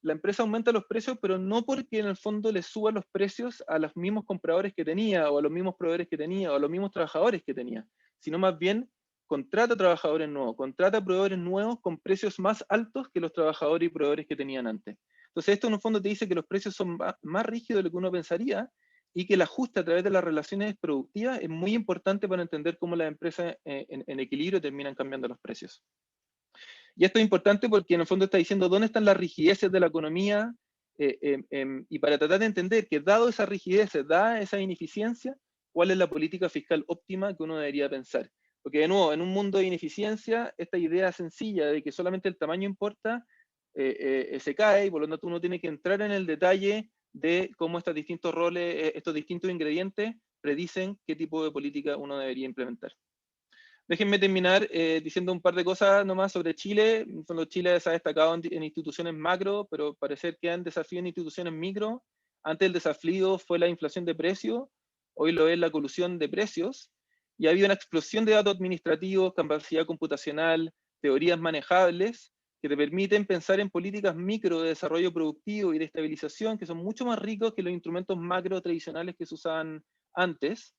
la empresa aumenta los precios, pero no porque en el fondo le suban los precios a los mismos compradores que tenía, o a los mismos proveedores que tenía, o a los mismos trabajadores que tenía, sino más bien contrata trabajadores nuevos, contrata proveedores nuevos con precios más altos que los trabajadores y proveedores que tenían antes. Entonces esto en el fondo te dice que los precios son más rígidos de lo que uno pensaría, y que el ajuste a través de las relaciones productivas es muy importante para entender cómo las empresas en equilibrio terminan cambiando los precios. Y esto es importante porque en el fondo está diciendo dónde están las rigideces de la economía y para tratar de entender que dado esas rigideces, dada esa ineficiencia, cuál es la política fiscal óptima que uno debería pensar. Porque de nuevo, en un mundo de ineficiencia, esta idea sencilla de que solamente el tamaño importa, se cae y por lo tanto uno tiene que entrar en el detalle de cómo estos distintos roles, estos distintos ingredientes predicen qué tipo de política uno debería implementar. Déjenme terminar diciendo un par de cosas nomás sobre Chile. Chile se ha destacado en instituciones macro, pero parece que han desafío en instituciones micro. Antes el desafío fue la inflación de precios, hoy lo es la colusión de precios, y ha habido una explosión de datos administrativos, capacidad computacional, teorías manejables, que te permiten pensar en políticas micro de desarrollo productivo y de estabilización, que son mucho más ricos que los instrumentos macro tradicionales que se usaban antes.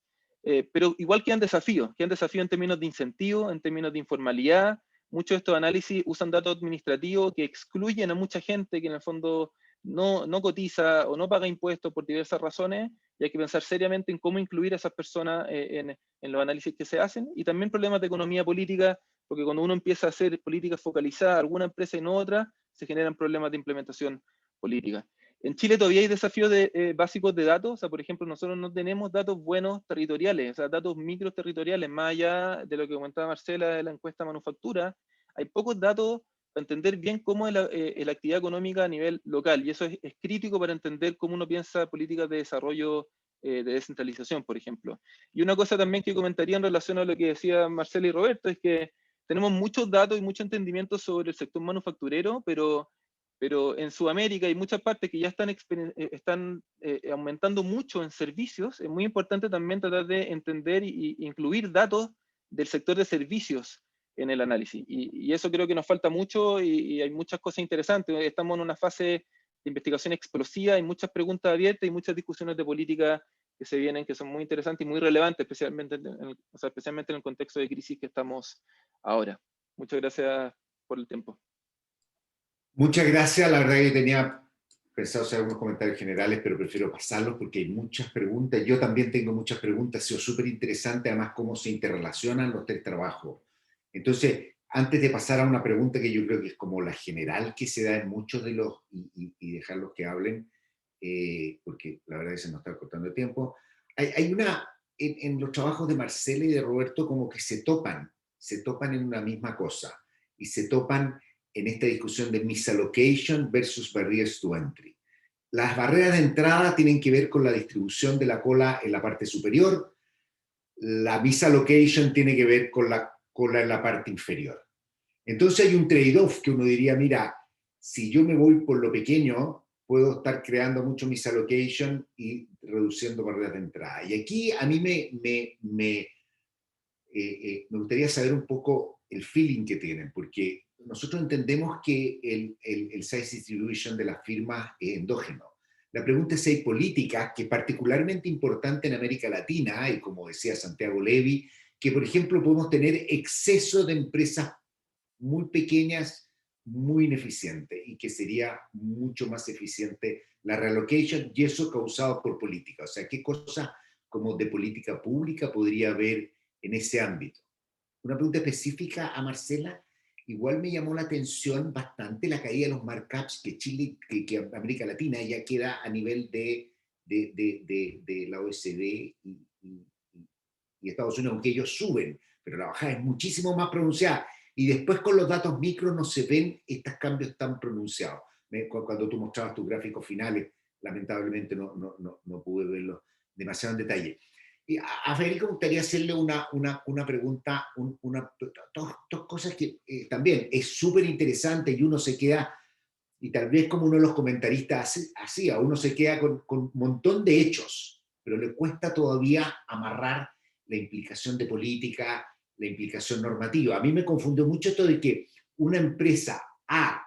Pero igual quedan desafíos en términos de incentivos, en términos de informalidad. Muchos de estos análisis usan datos administrativos que excluyen a mucha gente que en el fondo no cotiza o no paga impuestos por diversas razones, y hay que pensar seriamente en cómo incluir a esas personas en los análisis que se hacen. Y también problemas de economía política, porque cuando uno empieza a hacer políticas focalizadas a alguna empresa y no a otra, se generan problemas de implementación política. En Chile todavía hay desafíos básicos de datos. O sea, por ejemplo, nosotros no tenemos datos buenos territoriales, o sea, datos micro territoriales, más allá de lo que comentaba Marcela de la encuesta manufactura. Hay pocos datos para entender bien cómo es la actividad económica a nivel local, y eso es crítico para entender cómo uno piensa políticas de desarrollo de descentralización, por ejemplo. Y una cosa también que comentaría en relación a lo que decía Marcela y Roberto es que tenemos muchos datos y mucho entendimiento sobre el sector manufacturero, pero en Sudamérica hay muchas partes que ya están aumentando mucho en servicios. Es muy importante también tratar de entender e incluir datos del sector de servicios en el análisis. Y eso creo que nos falta mucho y hay muchas cosas interesantes. Estamos en una fase de investigación explosiva, hay muchas preguntas abiertas y muchas discusiones de política que se vienen, que son muy interesantes y muy relevantes, especialmente en el contexto de crisis que estamos ahora. Muchas gracias por el tiempo. Muchas gracias, la verdad que tenía pensado hacer algunos comentarios generales, pero prefiero pasarlos porque hay muchas preguntas. Yo también tengo muchas preguntas. Ha sido súper interesante, además, cómo se interrelacionan los tres trabajos. Entonces, antes de pasar a una pregunta que yo creo que es como la general que se da en muchos de los, y dejarlos que hablen, porque la verdad es que se nos está cortando el tiempo, hay una, en los trabajos de Marcela y de Roberto, como que se topan en una misma cosa, y se topan en esta discusión de misallocation versus barriers to entry. Las barreras de entrada tienen que ver con la distribución de la cola en la parte superior, la misallocation tiene que ver con la cola en la parte inferior. Entonces hay un trade-off que uno diría, mira, si yo me voy por lo pequeño, puedo estar creando mucho misallocation y reduciendo barreras de entrada. Y aquí a mí me gustaría saber un poco el feeling que tienen, porque nosotros entendemos que el size distribution de las firmas es endógeno. La pregunta es si hay políticas, que es particularmente importante en América Latina, y como decía Santiago Levy, que por ejemplo podemos tener exceso de empresas muy pequeñas, muy ineficientes, y que sería mucho más eficiente la reallocation, y eso causado por política. O sea, ¿qué cosa como de política pública podría haber en ese ámbito? Una pregunta específica a Marcela. Igual me llamó la atención bastante la caída de los markups que Chile, que América Latina ya queda a nivel de la OECD y Estados Unidos, aunque ellos suben, pero la bajada es muchísimo más pronunciada. Y después con los datos micro no se ven estos cambios tan pronunciados. Cuando tú mostrabas tus gráficos finales, lamentablemente no pude verlos demasiado en detalle. Y a Federico me gustaría hacerle una pregunta, dos cosas que también es súper interesante y uno se queda, y tal vez como uno de los comentaristas hacía, uno se queda con un montón de hechos, pero le cuesta todavía amarrar la implicación de política, la implicación normativa. A mí me confundió mucho esto de que una empresa A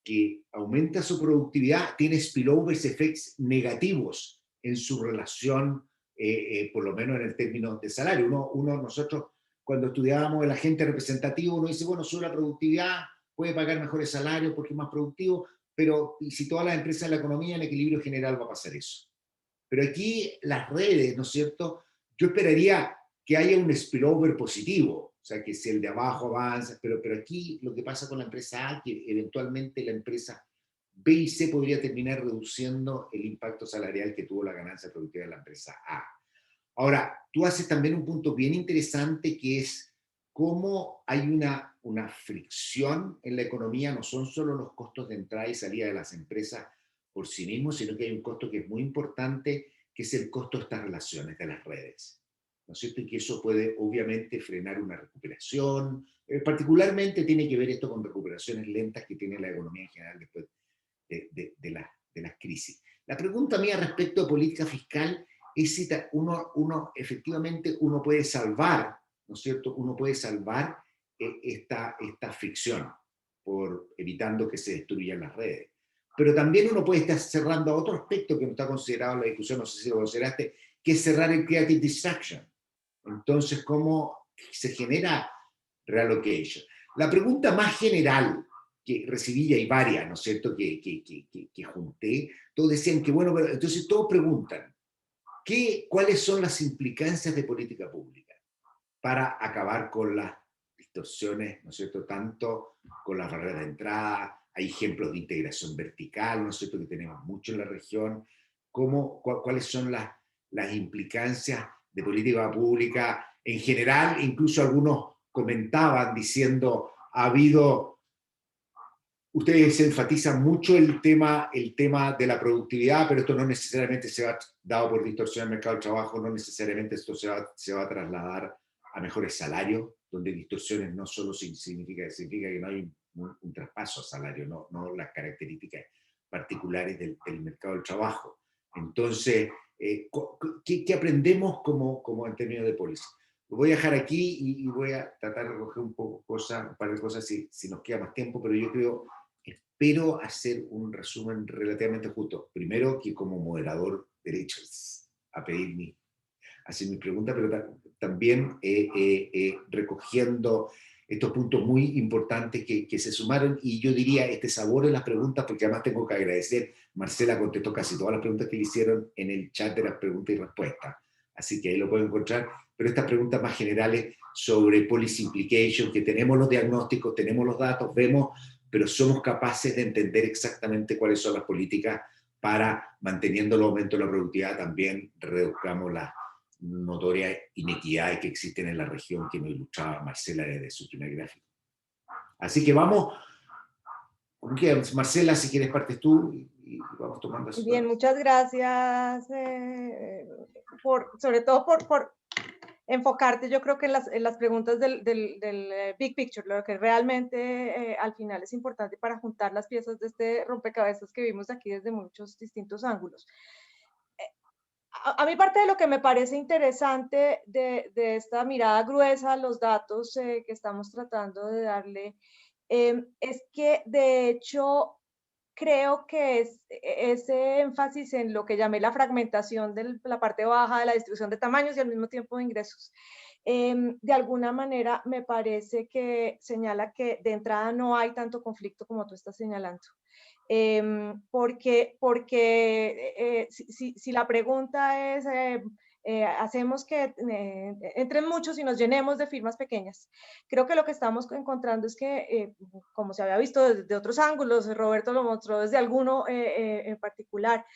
que aumenta su productividad tiene spillover effects negativos en su relación, por lo menos en el término de salario. Nosotros, cuando estudiábamos el agente representativo, uno dice, bueno, sube la productividad, puede pagar mejores salarios porque es más productivo, pero si todas las empresas de la economía, en equilibrio general va a pasar eso. Pero aquí las redes, ¿no es cierto? Yo esperaría que haya un spillover positivo, o sea, que si el de abajo avanza, pero aquí lo que pasa con la empresa A, que eventualmente la empresa B y C podría terminar reduciendo el impacto salarial que tuvo la ganancia productiva de la empresa A. Ahora, tú haces también un punto bien interesante, que es cómo hay una fricción en la economía. No son solo los costos de entrada y salida de las empresas por sí mismos, sino que hay un costo que es muy importante, que es el costo de estas relaciones, de las redes, ¿no es cierto? Y que eso puede obviamente frenar una recuperación. Particularmente tiene que ver esto con recuperaciones lentas que tiene la economía en general después de las crisis. La pregunta mía respecto a política fiscal es si efectivamente uno puede salvar, ¿no es cierto? Uno puede salvar esta fricción por evitando que se destruyan las redes. Pero también uno puede estar cerrando a otro aspecto que no está considerado en la discusión, no sé si lo consideraste, que es cerrar el creative distraction. Entonces, ¿cómo se genera reallocation? La pregunta más general que recibí, y hay varias, ¿no es cierto?, que junté, todos decían que, bueno, pero entonces todos preguntan, ¿cuáles son las implicancias de política pública para acabar con las distorsiones, ¿no es cierto?, tanto con las barreras de entrada? Hay ejemplos de integración vertical, ¿no es cierto?, que tenemos mucho en la región. ¿Cuáles son las implicancias de política pública en general? Incluso algunos comentaban diciendo, ustedes enfatizan mucho el tema de la productividad, pero esto no necesariamente se va, dado por distorsión del mercado del trabajo, no necesariamente esto se va a trasladar a mejores salarios, donde distorsiones no solo significa que no hay un traspaso a salario, no las características particulares del mercado del trabajo. Entonces, ¿qué aprendemos como en términos de policy? Lo voy a dejar aquí y voy a tratar de recoger un par de cosas si nos queda más tiempo, pero yo espero hacer un resumen relativamente justo. Primero, que como moderador derecho a hacer mi pregunta, pero también recogiendo estos puntos muy importantes que se sumaron, y yo diría este sabor en las preguntas, porque además tengo que agradecer, Marcela contestó casi todas las preguntas que le hicieron en el chat de las preguntas y respuestas, así que ahí lo pueden encontrar, pero estas preguntas más generales sobre policy implication, que tenemos los diagnósticos, tenemos los datos, vemos, pero somos capaces de entender exactamente cuáles son las políticas para, manteniendo el aumento de la productividad, también reduzcamos las notorias inequidades que existen en la región, que nos ilustraba Marcela desde su primer gráfico. Así que vamos, Marcela, si quieres partes tú y vamos tomando eso. Bien, muchas gracias, sobre todo por enfocarte, yo creo que en las preguntas del big picture, lo que realmente al final es importante para juntar las piezas de este rompecabezas que vimos aquí desde muchos distintos ángulos. A mí parte de lo que me parece interesante de esta mirada gruesa a los datos que estamos tratando de darle es que de hecho creo que ese énfasis en lo que llamé la fragmentación de la parte baja de la distribución de tamaños y al mismo tiempo de ingresos, de alguna manera me parece que señala que de entrada no hay tanto conflicto como tú estás señalando. Porque si la pregunta es, hacemos que entren muchos y nos llenemos de firmas pequeñas, creo que lo que estamos encontrando es que, como se había visto desde otros ángulos, Roberto lo mostró desde alguno en particular,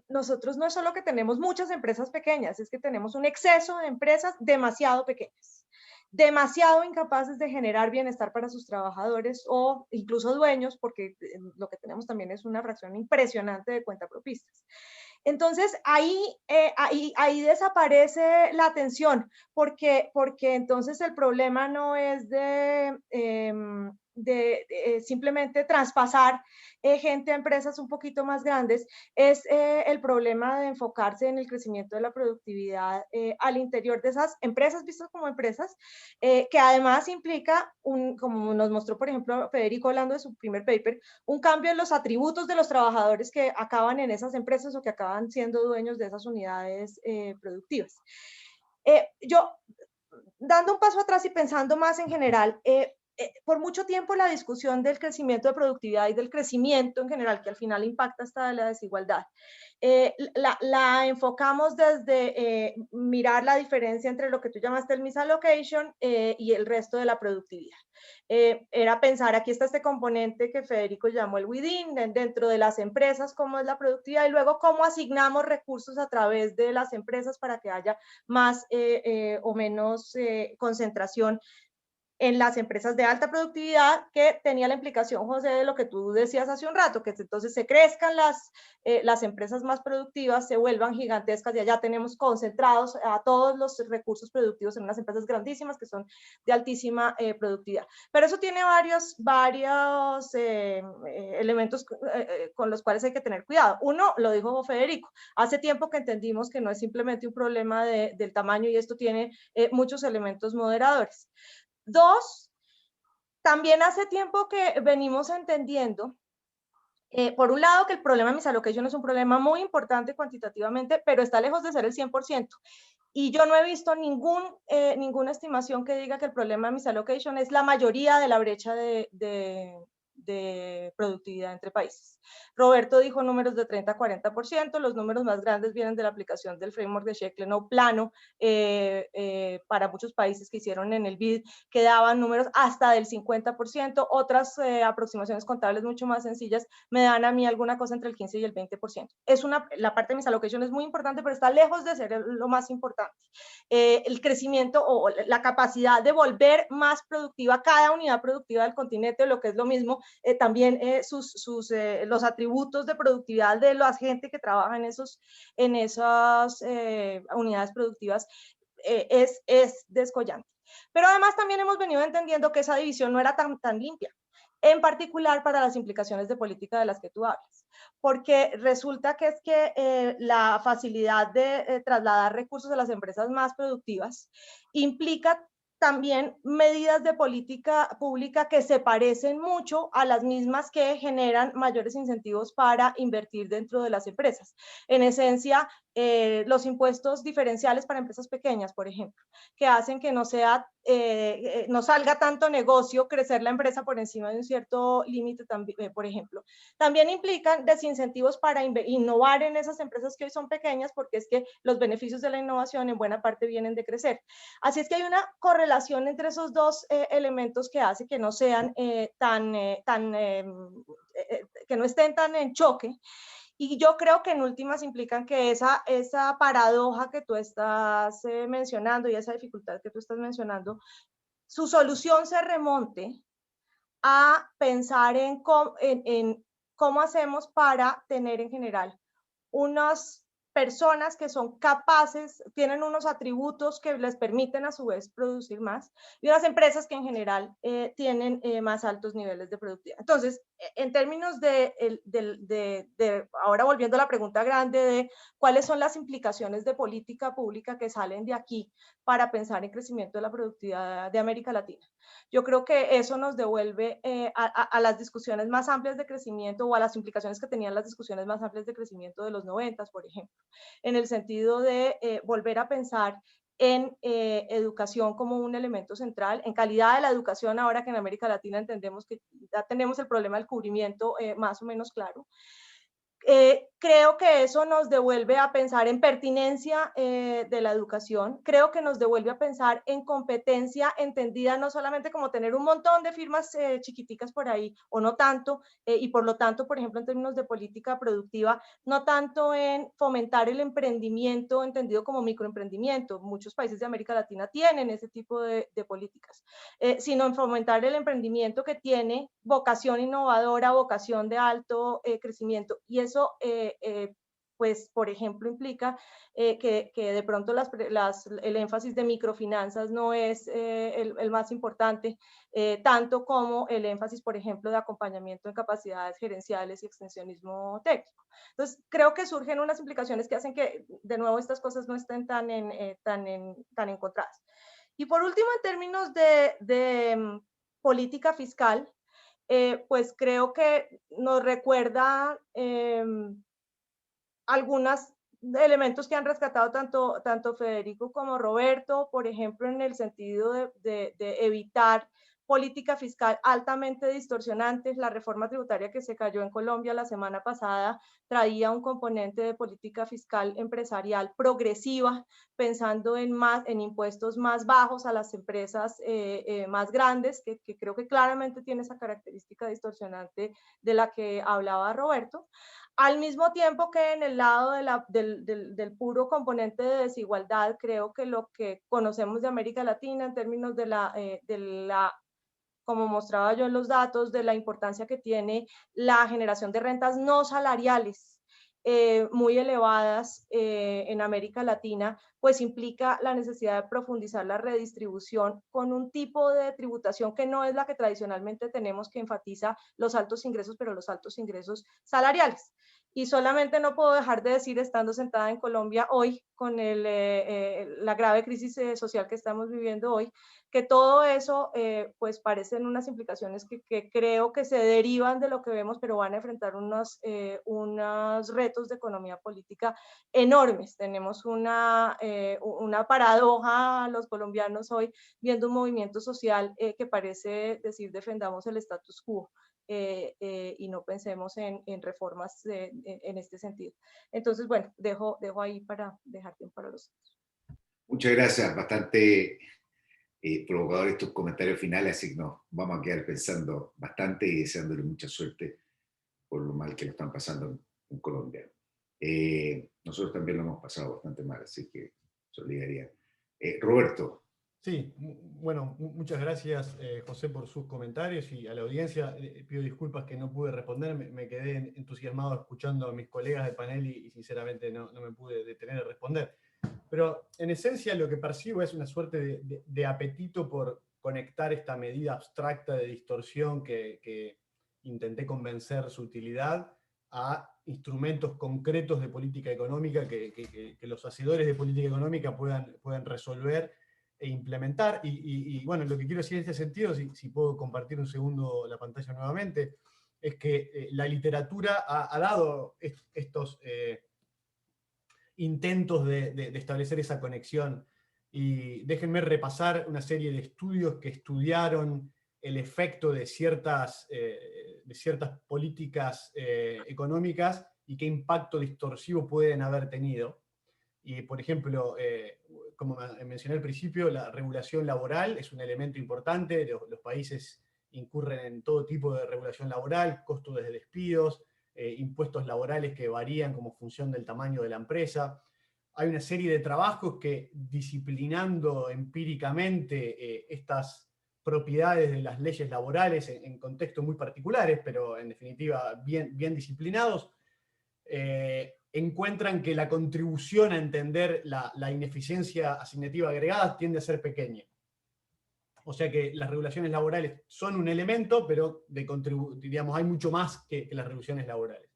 nosotros no es solo que tenemos muchas empresas pequeñas, es que tenemos un exceso de empresas demasiado pequeñas, demasiado incapaces de generar bienestar para sus trabajadores o incluso dueños, porque lo que tenemos también es una fracción impresionante de cuentapropistas. Entonces, ahí desaparece la atención, porque entonces el problema no es de simplemente traspasar gente a empresas un poquito más grandes, es el problema de enfocarse en el crecimiento de la productividad al interior de esas empresas vistas como empresas, que además implica, como nos mostró por ejemplo Federico hablando de su primer paper, un cambio en los atributos de los trabajadores que acaban en esas empresas o que acaban siendo dueños de esas unidades productivas. Yo, dando un paso atrás y pensando más en general, por mucho tiempo la discusión del crecimiento de productividad y del crecimiento en general, que al final impacta hasta la desigualdad, la enfocamos desde mirar la diferencia entre lo que tú llamaste el misallocation y el resto de la productividad. Era pensar, aquí está este componente que Federico llamó el within, dentro de las empresas, cómo es la productividad, y luego cómo asignamos recursos a través de las empresas para que haya más o menos concentración en las empresas de alta productividad, que tenía la implicación, José, de lo que tú decías hace un rato, que entonces se crezcan las empresas más productivas, se vuelvan gigantescas y allá tenemos concentrados a todos los recursos productivos en unas empresas grandísimas que son de altísima productividad. Pero eso tiene varios elementos con los cuales hay que tener cuidado. Uno, lo dijo Federico, hace tiempo que entendimos que no es simplemente un problema del tamaño y esto tiene muchos elementos moderadores. Dos, también hace tiempo que venimos entendiendo, por un lado, que el problema de misallocation es un problema muy importante cuantitativamente, pero está lejos de ser el 100%. Y yo no he visto ninguna estimación que diga que el problema de misallocation es la mayoría de la brecha de productividad entre países. Roberto dijo números de 30 a 40%, los números más grandes vienen de la aplicación del framework de Sheklenov plano para muchos países que hicieron en el BID, que daban números hasta del 50%, otras aproximaciones contables mucho más sencillas me dan a mí alguna cosa entre el 15 y el 20%. La parte de misallocation es muy importante, pero está lejos de ser lo más importante. El crecimiento o la capacidad de volver más productiva cada unidad productiva del continente, lo que es lo mismo, también los atributos de productividad de la gente que trabaja en esas unidades productivas es descollante. Pero además también hemos venido entendiendo que esa división no era tan limpia, en particular para las implicaciones de política de las que tú hablas, porque resulta que es que la facilidad de trasladar recursos a las empresas más productivas implica también medidas de política pública que se parecen mucho a las mismas que generan mayores incentivos para invertir dentro de las empresas. En esencia, los impuestos diferenciales para empresas pequeñas, por ejemplo, que hacen que no salga tanto negocio crecer la empresa por encima de un cierto límite, por ejemplo. También implican desincentivos para innovar en esas empresas que hoy son pequeñas, porque es que los beneficios de la innovación en buena parte vienen de crecer. Así es que hay una correlación entre esos dos elementos que hace que no sean que no estén tan en choque. Y yo creo que en últimas implican que esa paradoja que tú estás mencionando y esa dificultad que tú estás mencionando, su solución se remonte a pensar en cómo hacemos para tener en general unas personas que son capaces, tienen unos atributos que les permiten a su vez producir más, y unas empresas que en general tienen más altos niveles de productividad. Entonces, en términos ahora volviendo a la pregunta grande de cuáles son las implicaciones de política pública que salen de aquí para pensar en crecimiento de la productividad de América Latina. Yo creo que eso nos devuelve a las discusiones más amplias de crecimiento, o a las implicaciones que tenían las discusiones más amplias de crecimiento de los 90, por ejemplo, en el sentido de volver a pensar en educación como un elemento central, en calidad de la educación, ahora que en América Latina entendemos que ya tenemos el problema del cubrimiento más o menos claro. Creo que eso nos devuelve a pensar en pertinencia de la educación. Creo que nos devuelve a pensar en competencia entendida no solamente como tener un montón de firmas chiquiticas por ahí, o no tanto, y por lo tanto, por ejemplo, en términos de política productiva, no tanto en fomentar el emprendimiento entendido como microemprendimiento. Muchos países de América Latina tienen ese tipo de políticas, sino en fomentar el emprendimiento que tiene vocación innovadora, vocación de alto crecimiento. Y eso pues, por ejemplo, implica que de pronto el énfasis de microfinanzas no es el más importante, tanto como el énfasis, por ejemplo, de acompañamiento en capacidades gerenciales y extensionismo técnico. Entonces, creo que surgen unas implicaciones que hacen que, de nuevo, estas cosas no estén tan encontradas. Y por último, en términos de política fiscal, pues creo que nos recuerda algunos elementos que han rescatado tanto Federico como Roberto, por ejemplo, en el sentido de evitar política fiscal altamente distorsionante. La reforma tributaria que se cayó en Colombia la semana pasada traía un componente de política fiscal empresarial progresiva, pensando en impuestos más bajos a las empresas más grandes, que creo que claramente tiene esa característica distorsionante de la que hablaba Roberto. Al mismo tiempo que en el lado del puro componente de desigualdad, creo que lo que conocemos de América Latina en términos de la como mostraba yo en los datos, de la importancia que tiene la generación de rentas no salariales muy elevadas en América Latina, pues implica la necesidad de profundizar la redistribución con un tipo de tributación que no es la que tradicionalmente tenemos, que enfatiza los altos ingresos, pero los altos ingresos salariales. Y solamente no puedo dejar de decir, estando sentada en Colombia hoy, con la grave crisis social que estamos viviendo hoy, que todo eso pues parecen unas implicaciones que creo que se derivan de lo que vemos, pero van a enfrentar unos retos de economía política enormes. Tenemos una paradoja los colombianos hoy, viendo un movimiento social que parece decir defendamos el status quo. Y no pensemos en reformas en este sentido. Entonces, bueno, dejo ahí para dejar tiempo para los otros. Muchas gracias, bastante provocador estos comentarios finales, así que nos vamos a quedar pensando bastante y deseándole mucha suerte por lo mal que lo están pasando en Colombia. Nosotros también lo hemos pasado bastante mal, así que solidaridad. Roberto. Sí, bueno, muchas gracias José por sus comentarios, y a la audiencia pido disculpas que no pude responder, me quedé entusiasmado escuchando a mis colegas de panel y sinceramente no me pude detener a responder. Pero en esencia lo que percibo es una suerte de apetito por conectar esta medida abstracta de distorsión que intenté convencer su utilidad a instrumentos concretos de política económica que los hacedores de política económica puedan resolver e implementar. Y bueno, lo que quiero decir en este sentido, si puedo compartir un segundo la pantalla nuevamente, es que la literatura ha dado estos intentos de establecer esa conexión. Y déjenme repasar una serie de estudios que estudiaron el efecto de ciertas políticas económicas y qué impacto distorsivo pueden haber tenido. Y, por ejemplo, como mencioné al principio, la regulación laboral es un elemento importante. Los países incurren en todo tipo de regulación laboral, costos de despidos, impuestos laborales que varían como función del tamaño de la empresa. Hay una serie de trabajos que, disciplinando empíricamente estas propiedades de las leyes laborales en contextos muy particulares, pero en definitiva bien disciplinados, encuentran que la contribución a entender la ineficiencia asignativa agregada tiende a ser pequeña. O sea que las regulaciones laborales son un elemento, pero digamos, hay mucho más que las regulaciones laborales.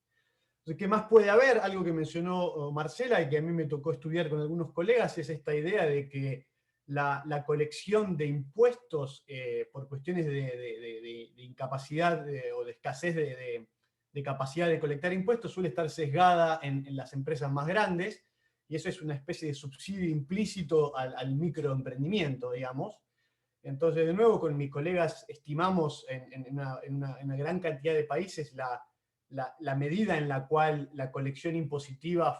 Entonces, ¿qué más puede haber? Algo que mencionó Marcela y que a mí me tocó estudiar con algunos colegas es esta idea de que la colección de impuestos por cuestiones de incapacidad o de escasez de capacidad de colectar impuestos suele estar sesgada en las empresas más grandes, y eso es una especie de subsidio implícito al microemprendimiento, digamos. Entonces, de nuevo, con mis colegas estimamos en una gran cantidad de países la medida en la cual la colección impositiva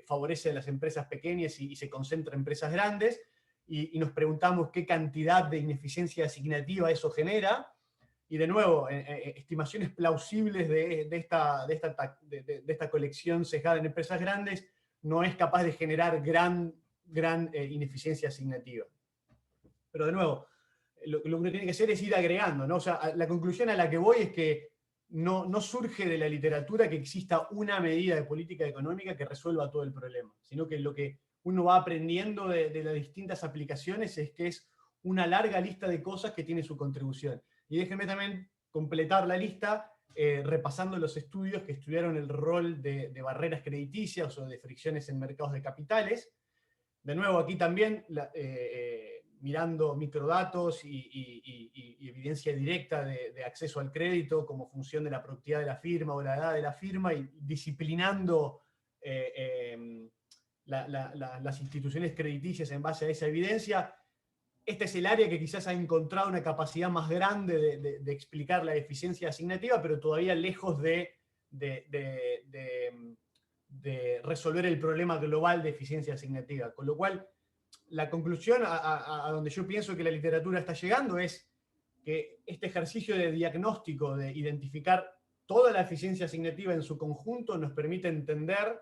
favorece a las empresas pequeñas y se concentra en empresas grandes, y nos preguntamos qué cantidad de ineficiencia asignativa eso genera. Y de nuevo, estimaciones plausibles de esta colección sesgada en empresas grandes no es capaz de generar gran ineficiencia asignativa. Pero de nuevo, lo que uno tiene que hacer es ir agregando, ¿no? O sea, la conclusión a la que voy es que no surge de la literatura que exista una medida de política económica que resuelva todo el problema, sino que lo que uno va aprendiendo de las distintas aplicaciones es que es una larga lista de cosas que tiene su contribución. Y déjenme también completar la lista repasando los estudios que estudiaron el rol de barreras crediticias o de fricciones en mercados de capitales. De nuevo, aquí también mirando microdatos y evidencia directa de acceso al crédito como función de la productividad de la firma o la edad de la firma, y disciplinando las instituciones crediticias en base a esa evidencia. Este es el área que quizás ha encontrado una capacidad más grande de explicar la eficiencia asignativa, pero todavía lejos de resolver el problema global de eficiencia asignativa. Con lo cual, la conclusión a donde yo pienso que la literatura está llegando es que este ejercicio de diagnóstico, de identificar toda la eficiencia asignativa en su conjunto, nos permite entender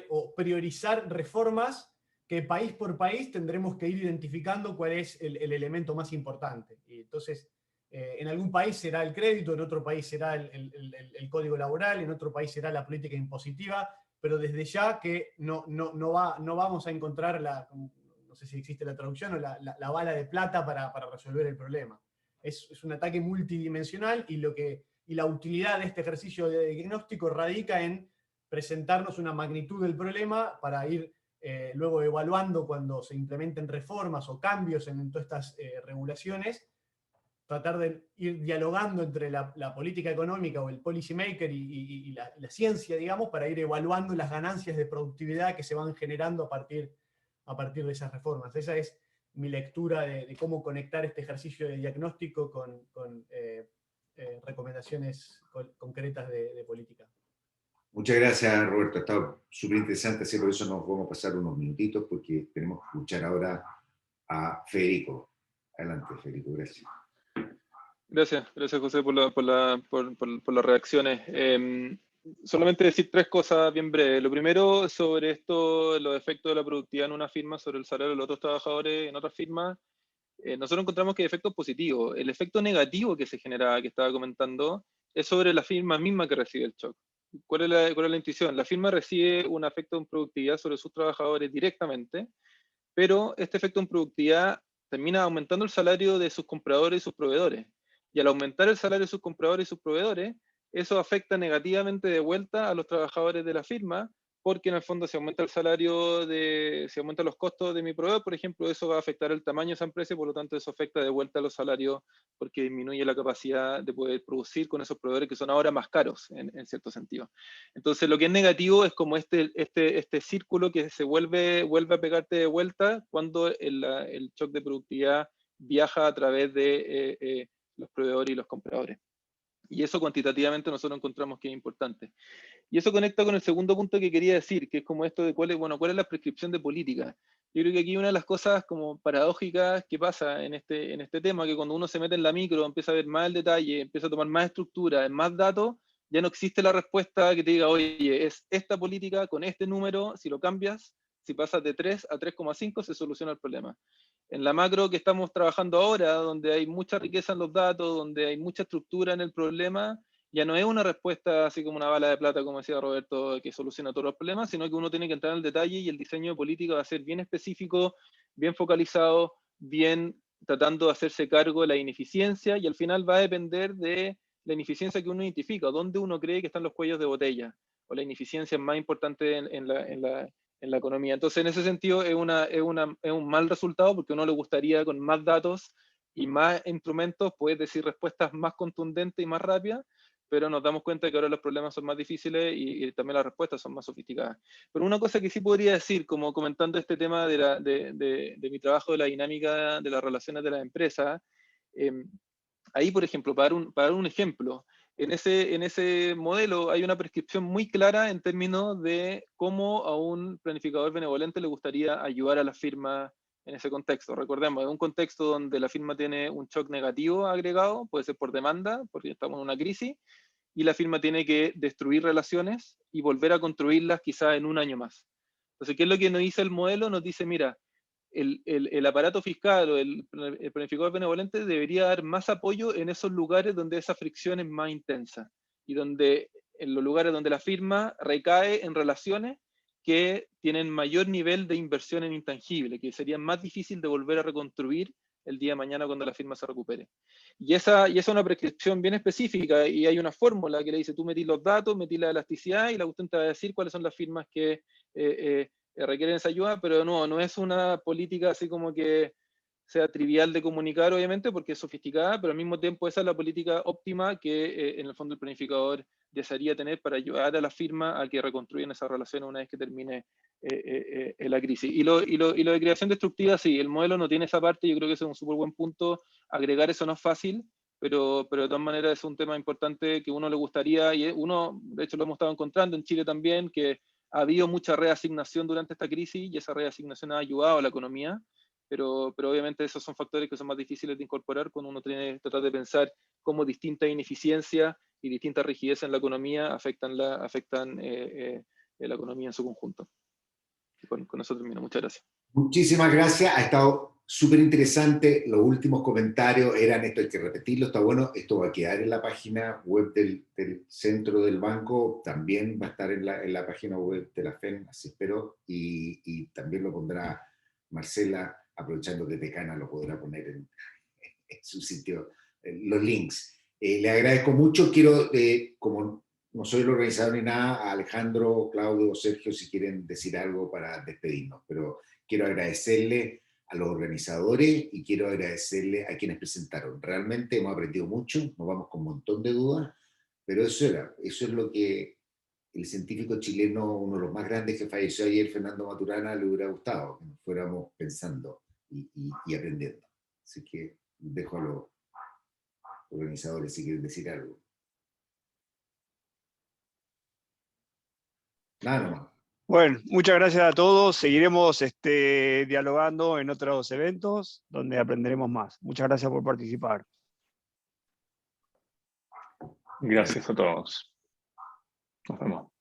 o priorizar reformas que país por país tendremos que ir identificando cuál es el elemento más importante. Y entonces, en algún país será el crédito, en otro país será el código laboral, en otro país será la política impositiva, pero desde ya que no vamos a encontrar no sé si existe la traducción, o la bala de plata para resolver el problema. Es un ataque multidimensional, y la utilidad de este ejercicio de diagnóstico radica en presentarnos una magnitud del problema para ir luego evaluando cuando se implementen reformas o cambios en todas estas regulaciones, tratar de ir dialogando entre la política económica o el policy maker y la ciencia, digamos, para ir evaluando las ganancias de productividad que se van generando a partir de esas reformas. Esa es mi lectura de cómo conectar este ejercicio de diagnóstico con recomendaciones concretas de política. Muchas gracias, Roberto. Ha estado súper interesante, así por eso nos vamos a pasar unos minutitos porque tenemos que escuchar ahora a Federico. Adelante, Federico, gracias. Gracias José por las reacciones. Solamente decir tres cosas bien breves. Lo primero, sobre esto, los efectos de la productividad en una firma sobre el salario de los otros trabajadores en otras firmas. Nosotros encontramos que hay efectos positivos. El efecto negativo que se genera, que estaba comentando, es sobre la firma misma que recibe el shock. ¿Cuál es la intuición? La firma recibe un efecto en productividad sobre sus trabajadores directamente, pero este efecto en productividad termina aumentando el salario de sus compradores y sus proveedores. Y al aumentar el salario de sus compradores y sus proveedores, eso afecta negativamente de vuelta a los trabajadores de la firma, porque en el fondo si aumenta el salario, si aumentan los costos de mi proveedor, por ejemplo, eso va a afectar el tamaño de esa empresa y por lo tanto eso afecta de vuelta a los salarios porque disminuye la capacidad de poder producir con esos proveedores que son ahora más caros en cierto sentido. Entonces lo que es negativo es como este círculo que se vuelve a pegarte de vuelta cuando el shock de productividad viaja a través de los proveedores y los compradores. Y eso cuantitativamente nosotros encontramos que es importante. Y eso conecta con el segundo punto que quería decir, que es como esto de cuál es la prescripción de política. Yo creo que aquí una de las cosas como paradójicas que pasa en este tema, que cuando uno se mete en la micro, empieza a ver más el detalle, empieza a tomar más estructura, más datos, ya no existe la respuesta que te diga, oye, es esta política con este número, si lo cambias, si pasas de 3 a 3,5 se soluciona el problema. En la macro que estamos trabajando ahora, donde hay mucha riqueza en los datos, donde hay mucha estructura en el problema, ya no es una respuesta así como una bala de plata, como decía Roberto, que soluciona todos los problemas, sino que uno tiene que entrar en el detalle y el diseño de política va a ser bien específico, bien focalizado, bien tratando de hacerse cargo de la ineficiencia y al final va a depender de la ineficiencia que uno identifica, dónde uno cree que están los cuellos de botella, o la ineficiencia más importante en la economía. Entonces, en ese sentido, es un mal resultado porque a uno le gustaría con más datos y más instrumentos poder decir respuestas más contundentes y más rápidas, pero nos damos cuenta que ahora los problemas son más difíciles y también las respuestas son más sofisticadas. Pero una cosa que sí podría decir, como comentando este tema de mi trabajo de la dinámica de las relaciones de las empresas, ahí, por ejemplo, para dar un ejemplo, en ese modelo hay una prescripción muy clara en términos de cómo a un planificador benevolente le gustaría ayudar a la firma en ese contexto. Recordemos, en un contexto donde la firma tiene un shock negativo agregado, puede ser por demanda, porque estamos en una crisis, y la firma tiene que destruir relaciones y volver a construirlas quizás en un año más. Entonces, ¿qué es lo que nos dice el modelo? Nos dice, mira, el aparato fiscal o el planificador benevolente debería dar más apoyo en esos lugares donde esa fricción es más intensa y en los lugares donde la firma recae en relaciones que tienen mayor nivel de inversión en intangible, que sería más difícil de volver a reconstruir el día de mañana cuando la firma se recupere. Y esa es una prescripción bien específica y hay una fórmula que le dice, tú metís los datos, metís la elasticidad y la cuestión te va a decir cuáles son las firmas que requieren esa ayuda, pero no es una política así como que sea trivial de comunicar, obviamente, porque es sofisticada, pero al mismo tiempo esa es la política óptima que en el fondo el planificador desearía tener para ayudar a la firma a que reconstruyan esa relación una vez que termine la crisis. Y lo de creación destructiva, sí, el modelo no tiene esa parte, yo creo que ese es un súper buen punto, agregar eso no es fácil, pero de todas maneras es un tema importante que uno le gustaría, y uno, de hecho lo hemos estado encontrando en Chile también, que ha habido mucha reasignación durante esta crisis y esa reasignación ha ayudado a la economía, pero obviamente esos son factores que son más difíciles de incorporar cuando uno tiene que tratar de pensar cómo distintas ineficiencias y distintas rigidez en la economía afectan la economía en su conjunto. Con eso termino. Muchas gracias. Muchísimas gracias. Ha estado súper interesante. Los últimos comentarios eran, esto hay que repetirlo, está bueno, esto va a quedar en la página web del centro del banco, también va a estar en la página web de la FEN, así espero, y también lo pondrá Marcela, aprovechando que Decana lo podrá poner en su sitio, los links. Le agradezco mucho, quiero, como no soy el organizador ni nada, a Alejandro, Claudio, Sergio, si quieren decir algo para despedirnos, pero quiero agradecerle a los organizadores y quiero agradecerle a quienes presentaron. Realmente hemos aprendido mucho, nos vamos con un montón de dudas, pero eso es lo que el científico chileno, uno de los más grandes que falleció ayer, Fernando Maturana, le hubiera gustado, que nos fuéramos pensando y aprendiendo. Así que dejo a los organizadores si quieren decir algo. Nada más. Bueno, muchas gracias a todos. Seguiremos dialogando en otros eventos donde aprenderemos más. Muchas gracias por participar. Gracias a todos. Nos vemos.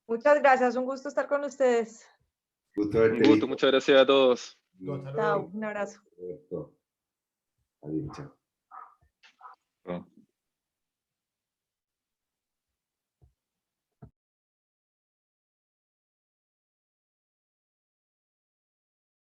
Muchas gracias, un gusto estar con ustedes. Gusto verte. Un gusto, muchas gracias a todos. Chao, un abrazo. Adiós, chao.